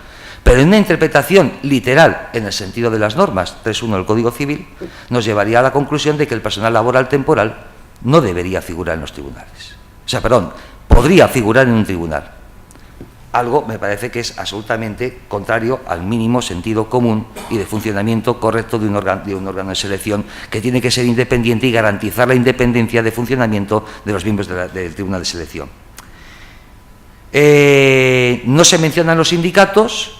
pero en una interpretación literal en el sentido de las normas 3.1 del Código Civil nos llevaría a la conclusión de que el personal laboral temporal no debería figurar en los tribunales. O sea, perdón, podría figurar en un tribunal. Algo me parece que es absolutamente contrario al mínimo sentido común y de funcionamiento correcto de un órgano de selección que tiene que ser independiente y garantizar la independencia de funcionamiento de los miembros del Tribunal de Selección. No se mencionan los sindicatos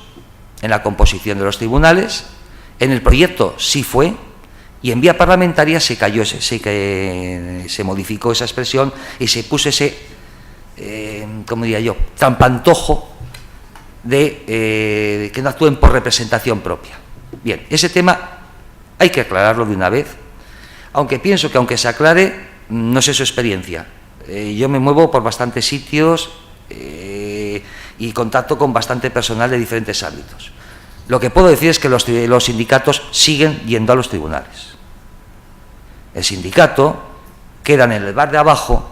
en la composición de los tribunales. En el proyecto sí fue, y en vía parlamentaria se cayó, se modificó esa expresión y se puso ese, como diría yo, trampantojo de que no actúen por representación propia. Bien, ese tema hay que aclararlo de una vez, aunque pienso que aunque se aclare, no sé su experiencia. Yo me muevo por bastantes sitios y contacto con bastante personal de diferentes ámbitos. Lo que puedo decir es que los sindicatos siguen yendo a los tribunales. El sindicato quedan en el bar de abajo,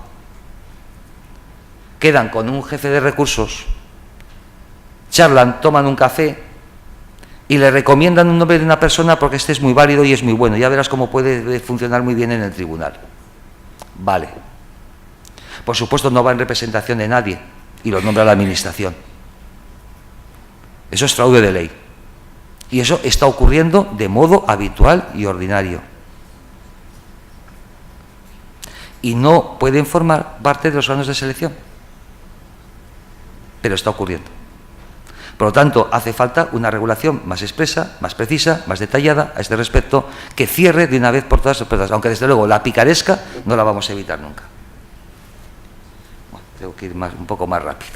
quedan con un jefe de recursos, charlan, toman un café y le recomiendan un nombre de una persona porque este es muy válido y es muy bueno. Ya verás cómo puede funcionar muy bien en el tribunal. Vale. Por supuesto no va en representación de nadie y lo nombra la administración. Eso es fraude de ley. Y eso está ocurriendo de modo habitual y ordinario. Y no pueden formar parte de los órganos de selección. Pero está ocurriendo. Por lo tanto, hace falta una regulación más expresa, más precisa, más detallada a este respecto, que cierre de una vez por todas las puertas, aunque desde luego la picaresca no la vamos a evitar nunca. Bueno, tengo que ir un poco más rápido.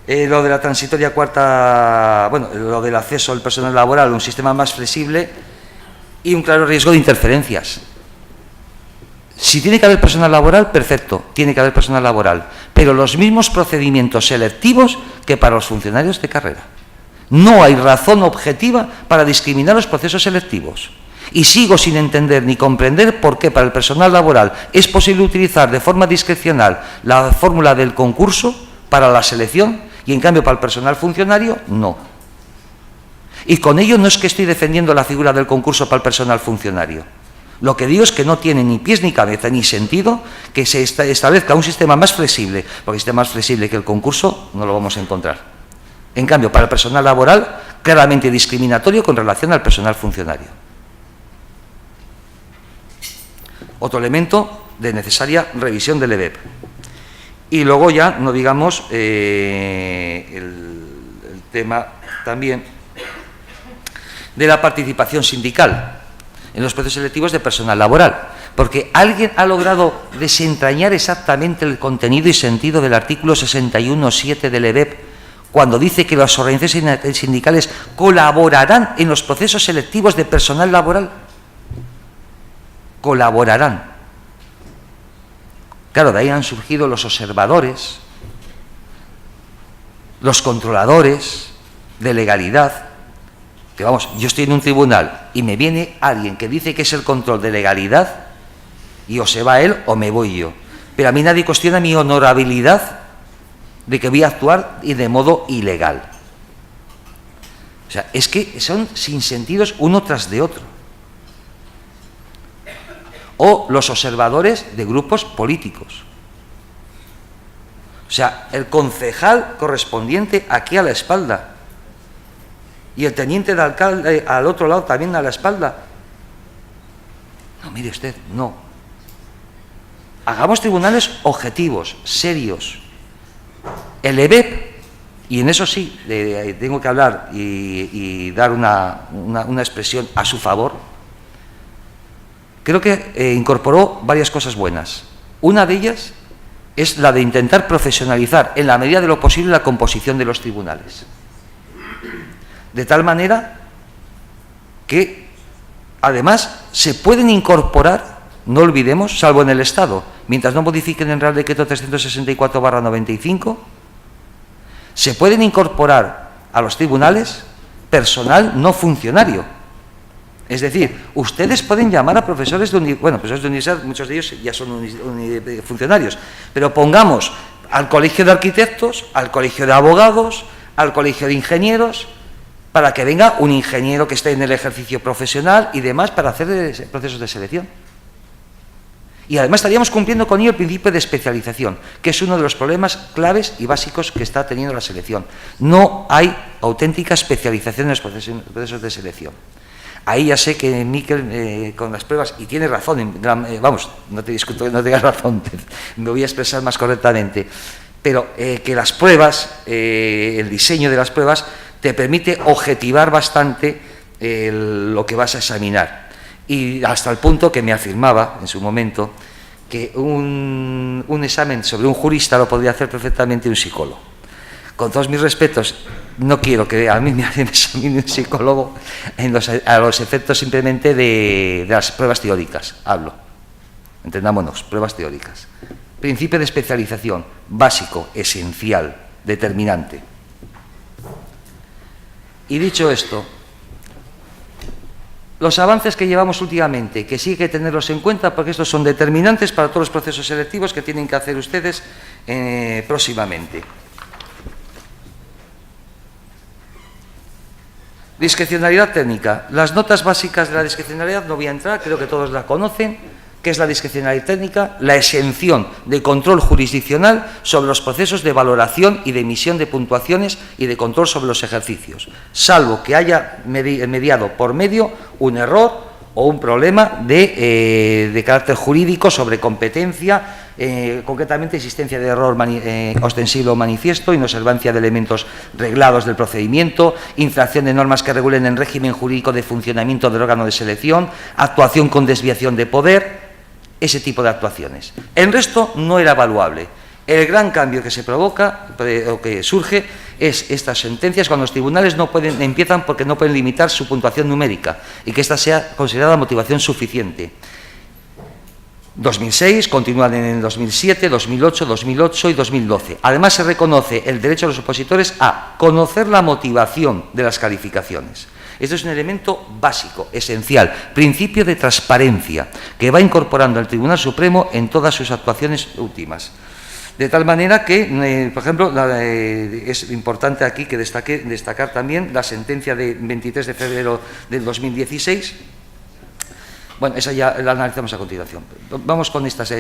Lo de la transitoria cuarta, bueno, lo del acceso al personal laboral, un sistema más flexible y un claro riesgo de interferencias. Si tiene que haber personal laboral, perfecto, tiene que haber personal laboral, pero los mismos procedimientos selectivos que para los funcionarios de carrera. No hay razón objetiva para discriminar los procesos selectivos. Y sigo sin entender ni comprender por qué para el personal laboral es posible utilizar de forma discrecional la fórmula del concurso para la selección y en cambio para el personal funcionario no. Y con ello no es que estoy defendiendo la figura del concurso para el personal funcionario. Lo que digo es que no tiene ni pies ni cabeza ni sentido que se establezca un sistema más flexible, porque el sistema más flexible que el concurso no lo vamos a encontrar. En cambio, para el personal laboral, claramente discriminatorio con relación al personal funcionario. Otro elemento de necesaria revisión del EBEP. Y luego ya, no digamos, el tema también de la participación sindical en los procesos selectivos de personal laboral, porque alguien ha logrado desentrañar exactamente el contenido y sentido del artículo 61.7 del EBEP cuando dice que las organizaciones sindicales colaborarán en los procesos selectivos de personal laboral. Colaborarán. Claro, de ahí han surgido los observadores, los controladores de legalidad, que vamos, yo estoy en un tribunal y me viene alguien que dice que es el control de legalidad y o se va él o me voy yo. Pero a mí nadie cuestiona mi honorabilidad de que voy a actuar y de modo ilegal. O sea, es que son sinsentidos uno tras de otro. O los observadores de grupos políticos. O sea, el concejal correspondiente aquí a la espalda y el teniente de alcalde al otro lado también a la espalda. No, mire usted, no. Hagamos tribunales objetivos, serios. El EBEP y en eso sí, tengo que hablar y dar una expresión a su favor, creo que incorporó varias cosas buenas. Una de ellas es la de intentar profesionalizar en la medida de lo posible la composición de los tribunales. De tal manera que, además, se pueden incorporar, no olvidemos, salvo en el Estado, mientras no modifiquen el Real Decreto 364/95, se pueden incorporar a los tribunales personal no funcionario. Es decir, ustedes pueden llamar a profesores de universidad, muchos de ellos ya son funcionarios, pero pongamos al Colegio de Arquitectos, al Colegio de Abogados, al Colegio de Ingenieros, para que venga un ingeniero que esté en el ejercicio profesional y demás para hacer procesos de selección. Y además estaríamos cumpliendo con ello el principio de especialización, que es uno de los problemas claves y básicos que está teniendo la selección. No hay auténtica especialización en los procesos de selección. Ahí ya sé que Miquel, con las pruebas, y tiene razón, vamos, no te discuto que no tengas razón, me voy a expresar más correctamente, pero que las pruebas, el diseño de las pruebas, te permite objetivar bastante lo que vas a examinar. Y hasta el punto que me afirmaba en su momento que un examen sobre un jurista lo podría hacer perfectamente un psicólogo. Con todos mis respetos, no quiero que a mí me examine un psicólogo a los efectos simplemente de las pruebas teóricas. Hablo, entendámonos, pruebas teóricas. Principio de especialización, básico, esencial, determinante. Y dicho esto, los avances que llevamos últimamente, que sí hay que tenerlos en cuenta porque estos son determinantes para todos los procesos selectivos que tienen que hacer ustedes próximamente. Discrecionalidad técnica. Las notas básicas de la discrecionalidad no voy a entrar, creo que todos la conocen. ¿Qué es la discrecionalidad técnica? La exención de control jurisdiccional sobre los procesos de valoración y de emisión de puntuaciones y de control sobre los ejercicios, salvo que haya mediado por medio un error o un problema de carácter jurídico sobre competencia, concretamente existencia de error ostensible o manifiesto, inobservancia de elementos reglados del procedimiento, infracción de normas que regulen el régimen jurídico de funcionamiento del órgano de selección, actuación con desviación de poder, ese tipo de actuaciones. El resto no era evaluable. El gran cambio que se provoca o que surge es estas sentencias cuando los tribunales empiezan porque no pueden limitar su puntuación numérica y que ésta sea considerada motivación suficiente. 2006, continúan en el 2007, 2008, 2008 y 2012. Además, se reconoce el derecho de los opositores a conocer la motivación de las calificaciones. Esto es un elemento básico, esencial, principio de transparencia, que va incorporando el Tribunal Supremo en todas sus actuaciones últimas. De tal manera que, por ejemplo, es importante aquí que destacar también la sentencia de 23 de febrero del 2016. Bueno, esa ya la analizamos a continuación. Vamos con estas.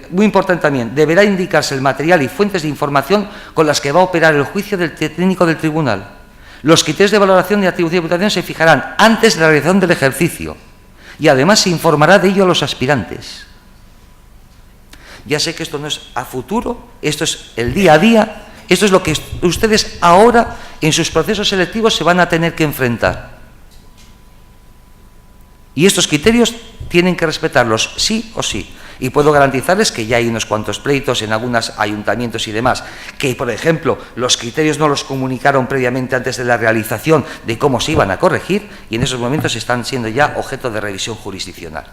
Muy importante también, deberá indicarse el material y fuentes de información con las que va a operar el juicio del técnico del tribunal. Los criterios de valoración y atribución de imputación se fijarán antes de la realización del ejercicio y además se informará de ello a los aspirantes. Ya sé que esto no es a futuro, esto es el día a día, esto es lo que ustedes ahora en sus procesos selectivos se van a tener que enfrentar. Y estos criterios tienen que respetarlos sí o sí. Y puedo garantizarles que ya hay unos cuantos pleitos en algunos ayuntamientos y demás, que, por ejemplo, los criterios no los comunicaron previamente antes de la realización de cómo se iban a corregir y en esos momentos están siendo ya objeto de revisión jurisdiccional.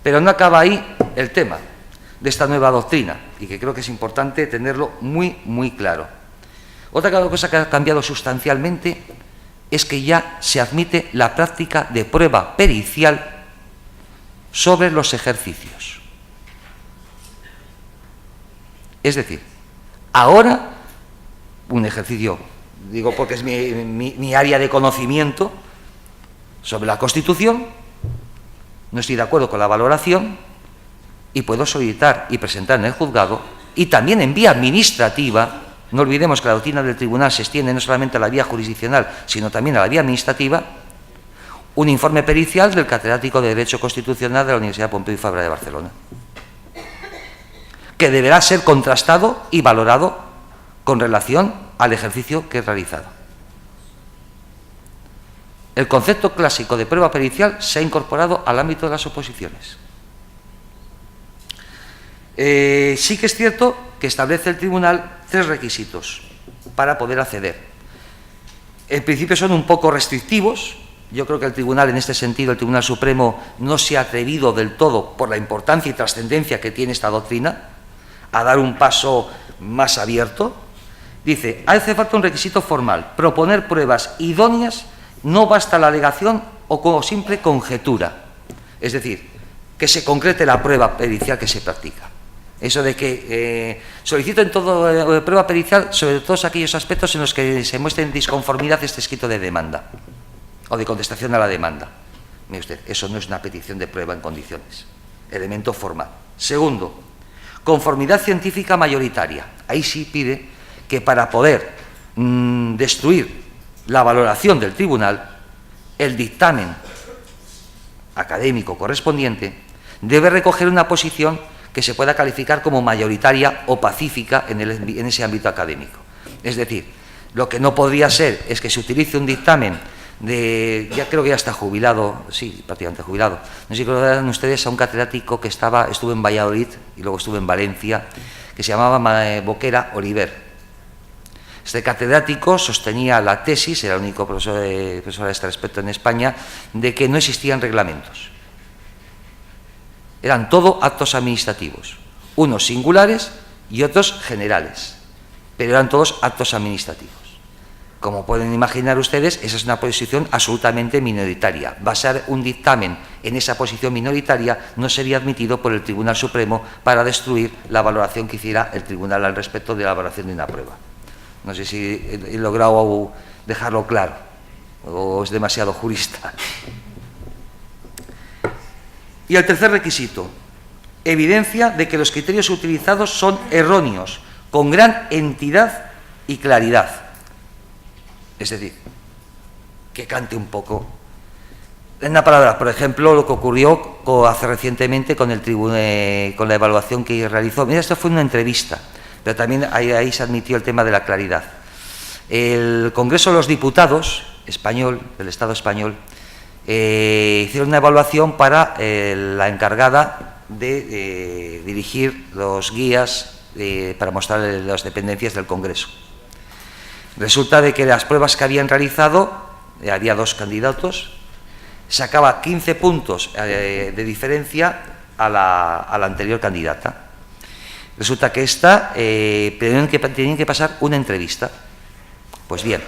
Pero no acaba ahí el tema de esta nueva doctrina y que creo que es importante tenerlo muy, muy claro. Otra cosa que ha cambiado sustancialmente es que ya se admite la práctica de prueba pericial sobre los ejercicios. Es decir, ahora un ejercicio, digo porque es mi área de conocimiento sobre la Constitución, no estoy de acuerdo con la valoración y puedo solicitar y presentar en el juzgado y también en vía administrativa. No olvidemos que la doctrina del tribunal se extiende no solamente a la vía jurisdiccional, sino también a la vía administrativa, un informe pericial del catedrático de Derecho Constitucional de la Universidad Pompeu Fabra de Barcelona, que deberá ser contrastado y valorado con relación al ejercicio que he realizado. El concepto clásico de prueba pericial se ha incorporado al ámbito de las oposiciones. Sí que es cierto que establece el tribunal 3 requisitos para poder acceder. En principio son un poco restrictivos. Yo creo que el tribunal, en este sentido, el Tribunal Supremo, no se ha atrevido del todo, por la importancia y trascendencia que tiene esta doctrina, a dar un paso más abierto. Dice, hace falta un requisito formal, proponer pruebas idóneas, no basta la alegación o como simple conjetura. Es decir, que se concrete la prueba pericial que se practica. Eso de que solicito en todo prueba pericial sobre todos aquellos aspectos en los que se muestre en disconformidad este escrito de demanda o de contestación a la demanda. Mire usted, eso no es una petición de prueba en condiciones. Elemento formal. Segundo, conformidad científica mayoritaria. Ahí sí pide que para poder destruir la valoración del tribunal, el dictamen académico correspondiente debe recoger una posición que se pueda calificar como mayoritaria o pacífica en ese ámbito académico. Es decir, lo que no podría ser es que se utilice un dictamen de, ya creo que ya está jubilado, sí, prácticamente jubilado, no sé si recuerdan ustedes a un catedrático que estuvo en Valladolid y luego estuvo en Valencia, que se llamaba Boquera Oliver. Este catedrático sostenía la tesis, era el único profesor a este respecto en España, de que no existían reglamentos. Eran todo actos administrativos, unos singulares y otros generales, pero eran todos actos administrativos. Como pueden imaginar ustedes, esa es una posición absolutamente minoritaria. Basar un dictamen en esa posición minoritaria no sería admitido por el Tribunal Supremo para destruir la valoración que hiciera el tribunal al respecto de la valoración de una prueba. No sé si he logrado dejarlo claro o es demasiado jurista. Y el tercer requisito, evidencia de que los criterios utilizados son erróneos, con gran entidad y claridad. Es decir, que cante un poco. En una palabra, por ejemplo, lo que ocurrió hace recientemente con la evaluación que realizó. Mira, esto fue una entrevista, pero también ahí se admitió el tema de la claridad. El Congreso de los Diputados español, del Estado español, hicieron una evaluación para la encargada de dirigir los guías para mostrar las dependencias del Congreso. Resulta de que las pruebas que habían realizado, había 2 candidatos, sacaba 15 puntos de diferencia a la anterior candidata. Resulta que esta tenían que pasar una entrevista. Pues bien,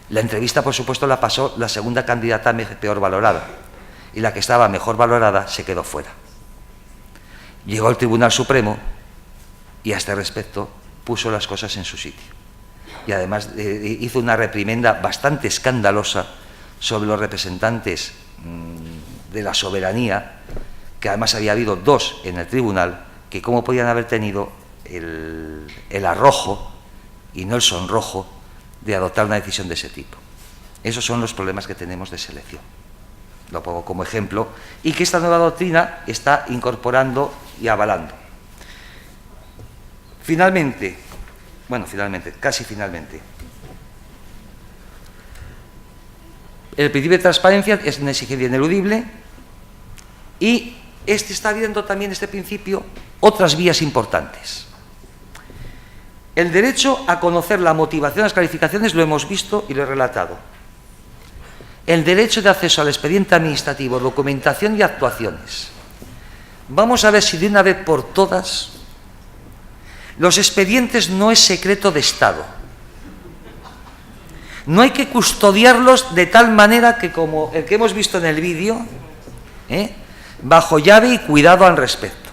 la entrevista, por supuesto, la pasó la segunda candidata peor valorada, y la que estaba mejor valorada se quedó fuera. Llegó al Tribunal Supremo y a este respecto puso las cosas en su sitio. Y además hizo una reprimenda bastante escandalosa sobre los representantes de la soberanía, que además había habido 2 en el tribunal, que cómo podían haber tenido el arrojo y no el sonrojo de adoptar una decisión de ese tipo. Esos son los problemas que tenemos de selección. Lo pongo como ejemplo, y que esta nueva doctrina está incorporando y avalando. Finalmente, casi finalmente, el principio de transparencia es una exigencia ineludible y está viendo también este principio otras vías importantes. El derecho a conocer la motivación de las calificaciones lo hemos visto y lo he relatado. El derecho de acceso al expediente administrativo, documentación y actuaciones. Vamos a ver si de una vez por todas los expedientes no es secreto de Estado. No hay que custodiarlos de tal manera que, como el que hemos visto en el vídeo, bajo llave y cuidado al respecto.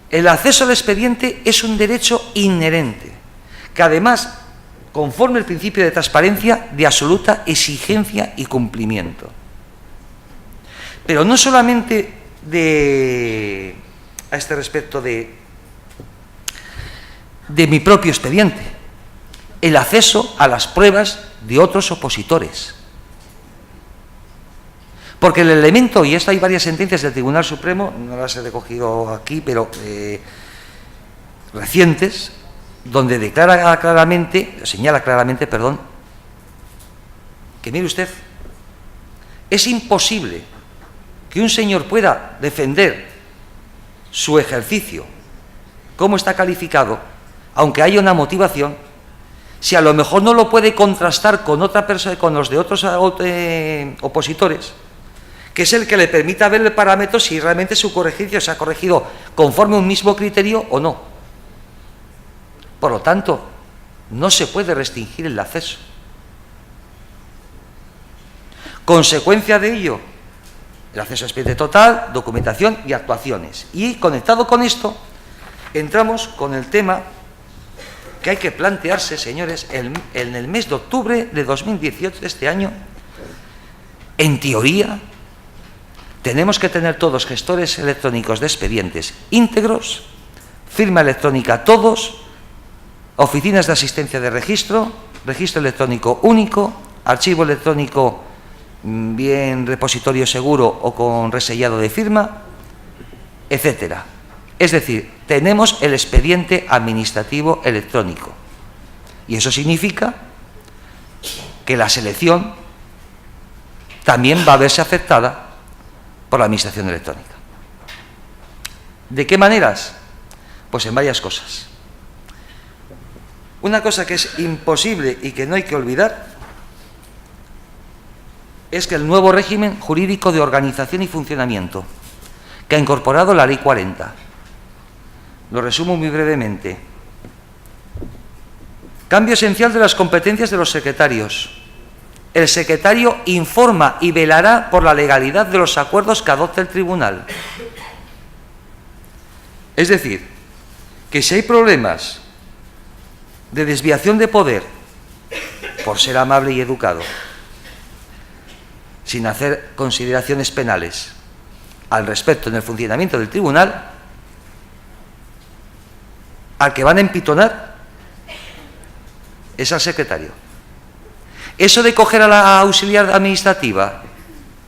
El acceso al expediente es un derecho inherente, que además, conforme el principio de transparencia, de absoluta exigencia y cumplimiento. Pero no solamente a este respecto de mi propio expediente, el acceso a las pruebas de otros opositores. Porque el elemento, y esto hay varias sentencias del Tribunal Supremo, no las he recogido aquí, pero recientes, donde declara claramente, señala claramente, perdón, que mire usted, es imposible que un señor pueda defender su ejercicio, cómo está calificado, aunque haya una motivación, si a lo mejor no lo puede contrastar con otra persona, con los de otros opositores, que es el que le permita ver el parámetro si realmente su ejercicio se ha corregido conforme a un mismo criterio o no. Por lo tanto, no se puede restringir el acceso. Consecuencia de ello, el acceso a expediente total, documentación y actuaciones. Y conectado con esto, entramos con el tema que hay que plantearse, señores, en el mes de octubre de 2018, de este año. En teoría, tenemos que tener todos gestores electrónicos de expedientes íntegros, firma electrónica todos, oficinas de asistencia de registro, registro electrónico único, archivo electrónico bien repositorio seguro o con resellado de firma, etcétera. Es decir, tenemos el expediente administrativo electrónico. Y eso significa que la selección también va a verse afectada por la administración electrónica. ¿De qué maneras? Pues en varias cosas. Una cosa que es imposible y que no hay que olvidar es que el nuevo régimen jurídico de organización y funcionamiento que ha incorporado la Ley 40. Lo resumo muy brevemente. Cambio esencial de las competencias de los secretarios. El secretario informa y velará por la legalidad de los acuerdos que adopte el tribunal. Es decir, que si hay problemas de desviación de poder, por ser amable y educado, sin hacer consideraciones penales al respecto en el funcionamiento del tribunal, al que van a empitonar es al secretario. Eso de coger a la auxiliar administrativa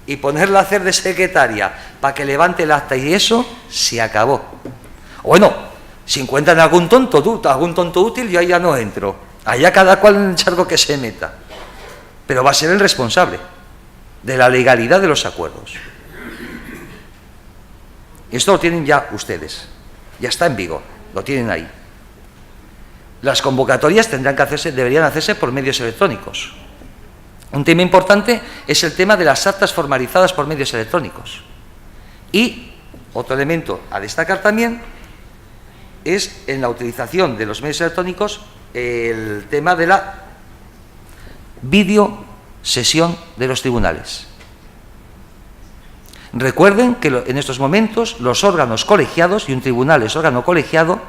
y ponerla a hacer de secretaria para que levante el acta y eso, se acabó. Bueno, si encuentran algún tonto útil, yo ahí ya no entro. Allá cada cual en el charco que se meta. Pero va a ser el responsable de la legalidad de los acuerdos. Esto lo tienen ya ustedes. Ya está en vigor. Lo tienen ahí. Las convocatorias deberían hacerse por medios electrónicos. Un tema importante es el tema de las actas formalizadas por medios electrónicos. Y otro elemento a destacar también es en la utilización de los medios electrónicos el tema de la videosesión de los tribunales. Recuerden que en estos momentos los órganos colegiados, y un tribunal es órgano colegiado,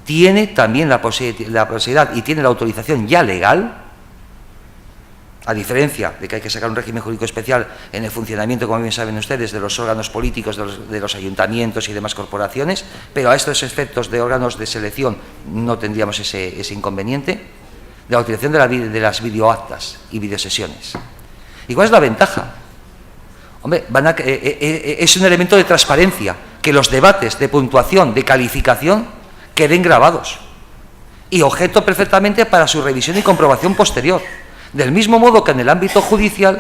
tiene también la posibilidad y tiene la autorización ya legal, a diferencia de que hay que sacar un régimen jurídico especial en el funcionamiento, como bien saben ustedes, de los órganos políticos, de los ayuntamientos y demás corporaciones, pero a estos efectos de órganos de selección no tendríamos ese inconveniente, de la utilización de las videoactas y videosesiones. ¿Y cuál es la ventaja? Hombre, es un elemento de transparencia, que los debates de puntuación, de calificación, queden grabados y objeto perfectamente para su revisión y comprobación posterior. Del mismo modo que en el ámbito judicial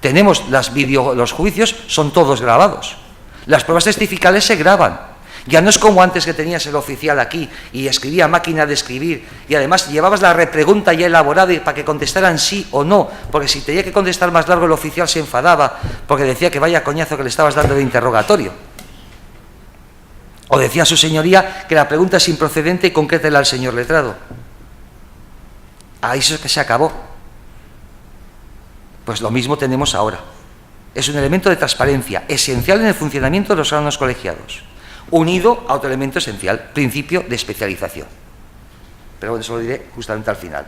tenemos los juicios son todos grabados. Las pruebas testificales se graban. Ya no es como antes que tenías el oficial aquí y escribía máquina de escribir y además llevabas la repregunta ya elaborada para que contestaran sí o no, porque si tenía que contestar más largo el oficial se enfadaba porque decía que vaya coñazo que le estabas dando de interrogatorio. O decía su señoría que la pregunta es improcedente y concrétela al señor letrado. Ahí eso es que se acabó. Pues lo mismo tenemos ahora. Es un elemento de transparencia esencial en el funcionamiento de los órganos colegiados, unido a otro elemento esencial, principio de especialización. Pero bueno, eso lo diré justamente al final.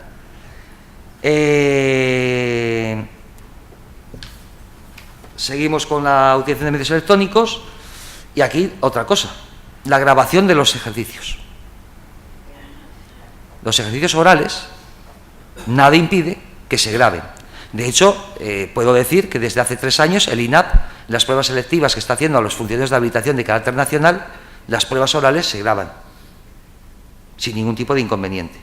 Seguimos con la utilización de medios electrónicos y aquí otra cosa, la grabación de los ejercicios. Los ejercicios orales, nada impide que se graben. De hecho, puedo decir que desde hace 3 años el INAP, las pruebas selectivas que está haciendo a los funcionarios de habilitación de carácter nacional, las pruebas orales se graban. sin ningún tipo de inconveniente.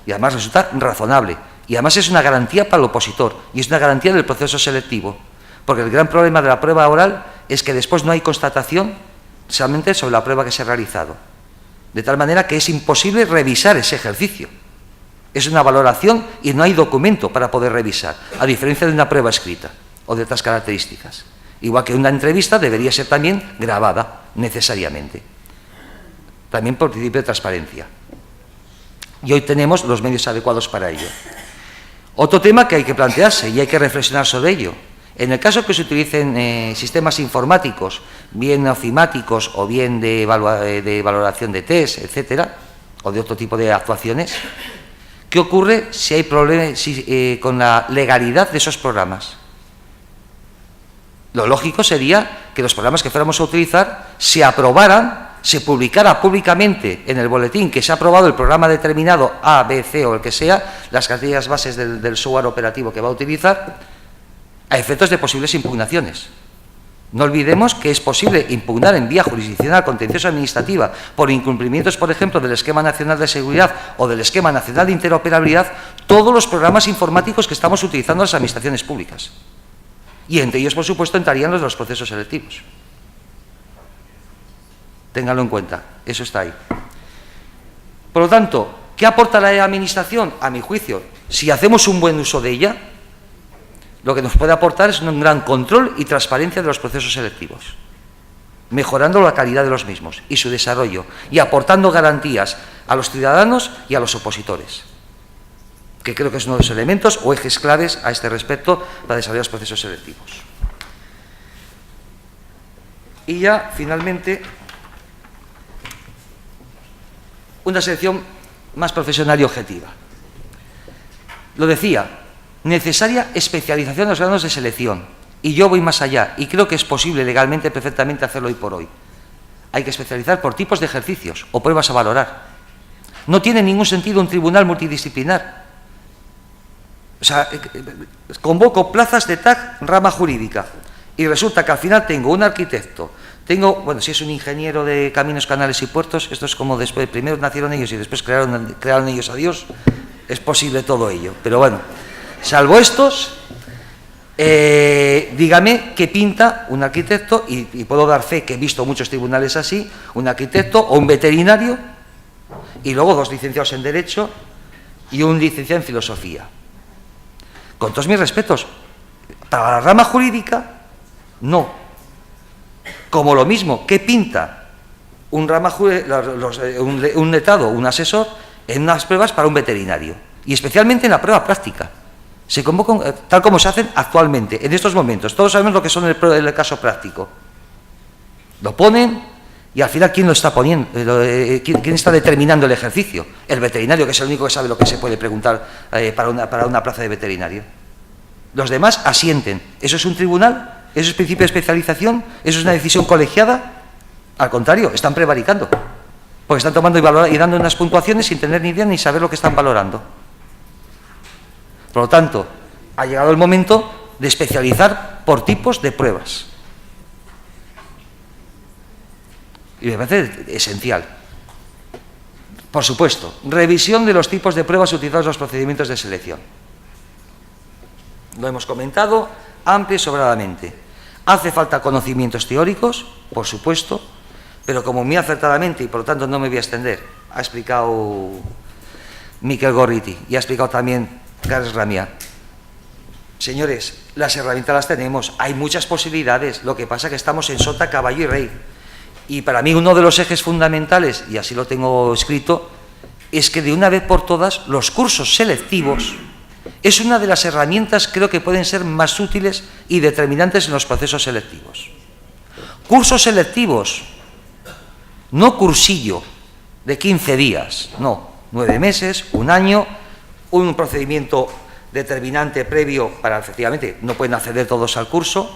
Y además resulta razonable. Y además es una garantía para el opositor y es una garantía del proceso selectivo. Porque el gran problema de la prueba oral es que después no hay constatación solamente sobre la prueba que se ha realizado. De tal manera que es imposible revisar ese ejercicio. Es una valoración y no hay documento para poder revisar, a diferencia de una prueba escrita o de otras características. Igual que una entrevista debería ser también grabada, necesariamente. También por principio de transparencia. Y hoy tenemos los medios adecuados para ello. Otro tema que hay que plantearse y hay que reflexionar sobre ello. En el caso que se utilicen sistemas informáticos, bien ofimáticos o bien de valoración de test, etcétera, o de otro tipo de actuaciones, ¿qué ocurre si hay problemas con la legalidad de esos programas? Lo lógico sería que los programas que fuéramos a utilizar se aprobaran, se publicara públicamente en el boletín que se ha aprobado el programa determinado A, B, C o el que sea, las características bases del software operativo que va a utilizar, a efectos de posibles impugnaciones. No olvidemos que es posible impugnar en vía jurisdiccional contencioso administrativa por incumplimientos, por ejemplo, del Esquema Nacional de Seguridad o del Esquema Nacional de Interoperabilidad, todos los programas informáticos que estamos utilizando en las administraciones públicas. Y entre ellos, por supuesto, entrarían los de los procesos selectivos. Ténganlo en cuenta, eso está ahí. Por lo tanto, ¿qué aporta la administración? A mi juicio, si hacemos un buen uso de ella, lo que nos puede aportar es un gran control y transparencia de los procesos selectivos, mejorando la calidad de los mismos y su desarrollo, y aportando garantías a los ciudadanos y a los opositores, que creo que es uno de los elementos o ejes claves a este respecto para desarrollar los procesos selectivos. Y ya, finalmente, una selección más profesional y objetiva. Lo decía, necesaria especialización de los órganos de selección. Y yo voy más allá, y creo que es posible legalmente, perfectamente, hacerlo hoy por hoy. Hay que especializar por tipos de ejercicios o pruebas a valorar. No tiene ningún sentido un tribunal multidisciplinar. O sea, convoco plazas de TAC rama jurídica y resulta que al final tengo un arquitecto, tengo, bueno, si es un ingeniero de caminos, canales y puertos, esto es como después, primero nacieron ellos y después crearon ellos a Dios, es posible todo ello, pero bueno, salvo estos, dígame qué pinta un arquitecto, y puedo dar fe que he visto muchos tribunales así, un arquitecto o un veterinario, y luego 2 licenciados en Derecho y un licenciado en Filosofía. Con todos mis respetos, para la rama jurídica, no. Como lo mismo, ¿qué pinta un letrado, un asesor, en unas pruebas para un veterinario? Y especialmente en la prueba práctica. Se convocan tal como se hacen actualmente, en estos momentos. Todos sabemos lo que son el caso práctico. Lo ponen y al final, ¿quién lo está poniendo? ¿Quién está determinando el ejercicio? El veterinario, que es el único que sabe lo que se puede preguntar para una plaza de veterinario. Los demás asienten. ¿Eso es un tribunal? ¿Eso es principio de especialización? ¿Eso es una decisión colegiada? Al contrario, están prevaricando. Porque están tomando y dando unas puntuaciones sin tener ni idea ni saber lo que están valorando. Por lo tanto, ha llegado el momento de especializar por tipos de pruebas. Y me parece esencial. Por supuesto, revisión de los tipos de pruebas utilizados en los procedimientos de selección. Lo hemos comentado amplia y sobradamente. ¿Hace falta conocimientos teóricos? Por supuesto, pero como muy acertadamente, y por lo tanto no me voy a extender, ha explicado Miquel Gorriti y ha explicado también Carles Ramià. Señores, las herramientas las tenemos, hay muchas posibilidades, lo que pasa es que estamos en sota, caballo y rey. Y para mí uno de los ejes fundamentales, y así lo tengo escrito, es que de una vez por todas los cursos selectivos es una de las herramientas, creo que pueden ser más útiles y determinantes en los procesos selectivos. Cursos selectivos, no cursillo de 15 días, no, 9 meses, un año, un procedimiento determinante previo para, efectivamente, no pueden acceder todos al curso.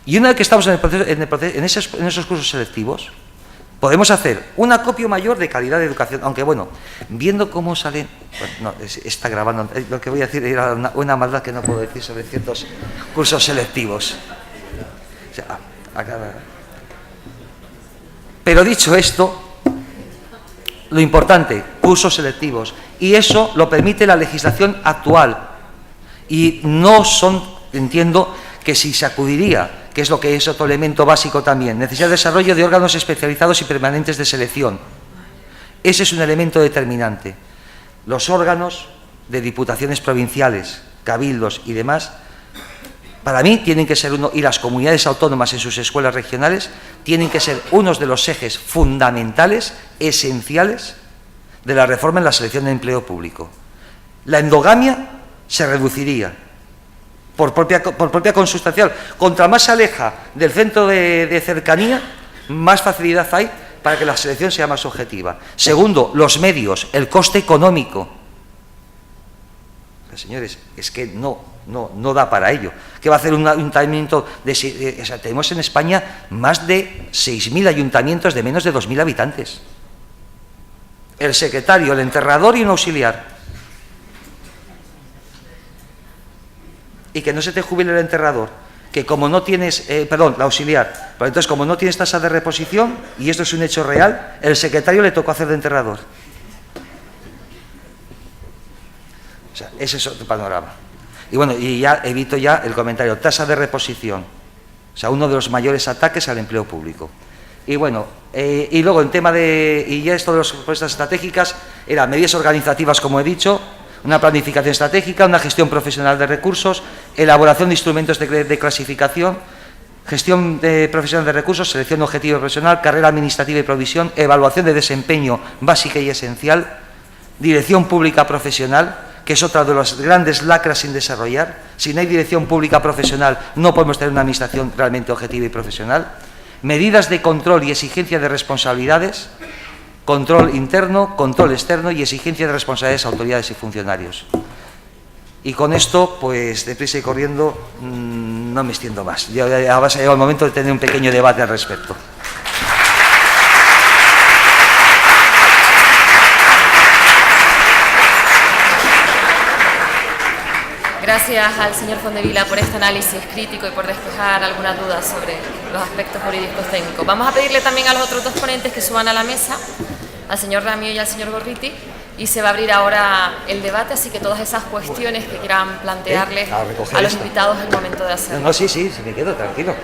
Y una vez que estamos en esos cursos selectivos, podemos hacer un acopio mayor de calidad de educación, aunque bueno, viendo cómo salen, bueno, no, está grabando, lo que voy a decir era una maldad que no puedo decir sobre ciertos cursos selectivos. O sea, pero dicho esto, Lo importante, cursos selectivos. Y eso lo permite la legislación actual. Y no son, entiendo, que si se acudiría, que es lo que es otro elemento básico también, necesidad de desarrollo de órganos especializados y permanentes de selección. Ese es un elemento determinante. Los órganos de diputaciones provinciales, cabildos y demás, para mí tienen que ser uno, y las comunidades autónomas en sus escuelas regionales, tienen que ser unos de los ejes fundamentales, esenciales, de la reforma en la selección de empleo público. La endogamia se reduciría por propia consustancial. Contra más se aleja del centro de cercanía, más facilidad hay para que la selección sea más objetiva. Segundo, los medios, el coste económico. Señores, es que no da para ello. ¿Qué va a hacer un ayuntamiento o sea, tenemos en España más de 6.000 ayuntamientos de menos de 2.000 habitantes. El secretario, el enterrador y un auxiliar. Y que no se te jubile el enterrador, que como no tienes, la auxiliar, pero entonces como no tienes tasa de reposición, y esto es un hecho real, el secretario le tocó hacer de enterrador. O sea, ese es otro panorama. Y bueno, y ya evito ya el comentario, tasa de reposición. O sea, uno de los mayores ataques al empleo público. Y bueno, y luego en tema de, y ya esto de las propuestas estratégicas, eran medidas organizativas, como he dicho, una planificación estratégica, una gestión profesional de recursos, elaboración de instrumentos de clasificación, gestión profesional de recursos, selección objetiva profesional, carrera administrativa y provisión, evaluación de desempeño básica y esencial, dirección pública profesional, que es otra de las grandes lacras sin desarrollar. Si no hay dirección pública profesional, no podemos tener una administración realmente objetiva y profesional. Medidas de control y exigencia de responsabilidades, control interno, control externo y exigencia de responsabilidades a autoridades y funcionarios. Y con esto, pues, deprisa y corriendo, no me extiendo más. Ya va a llegar el momento de tener un pequeño debate al respecto. Gracias al señor Fondevila por este análisis crítico y por despejar algunas dudas sobre los aspectos jurídicos técnicos. Vamos a pedirle también a los otros dos ponentes que suban a la mesa, al señor Ramio y al señor Gorriti, y se va a abrir ahora el debate, así que todas esas cuestiones que quieran plantearles a los invitados es el momento de hacerlo. No, sí, me quedo tranquilo.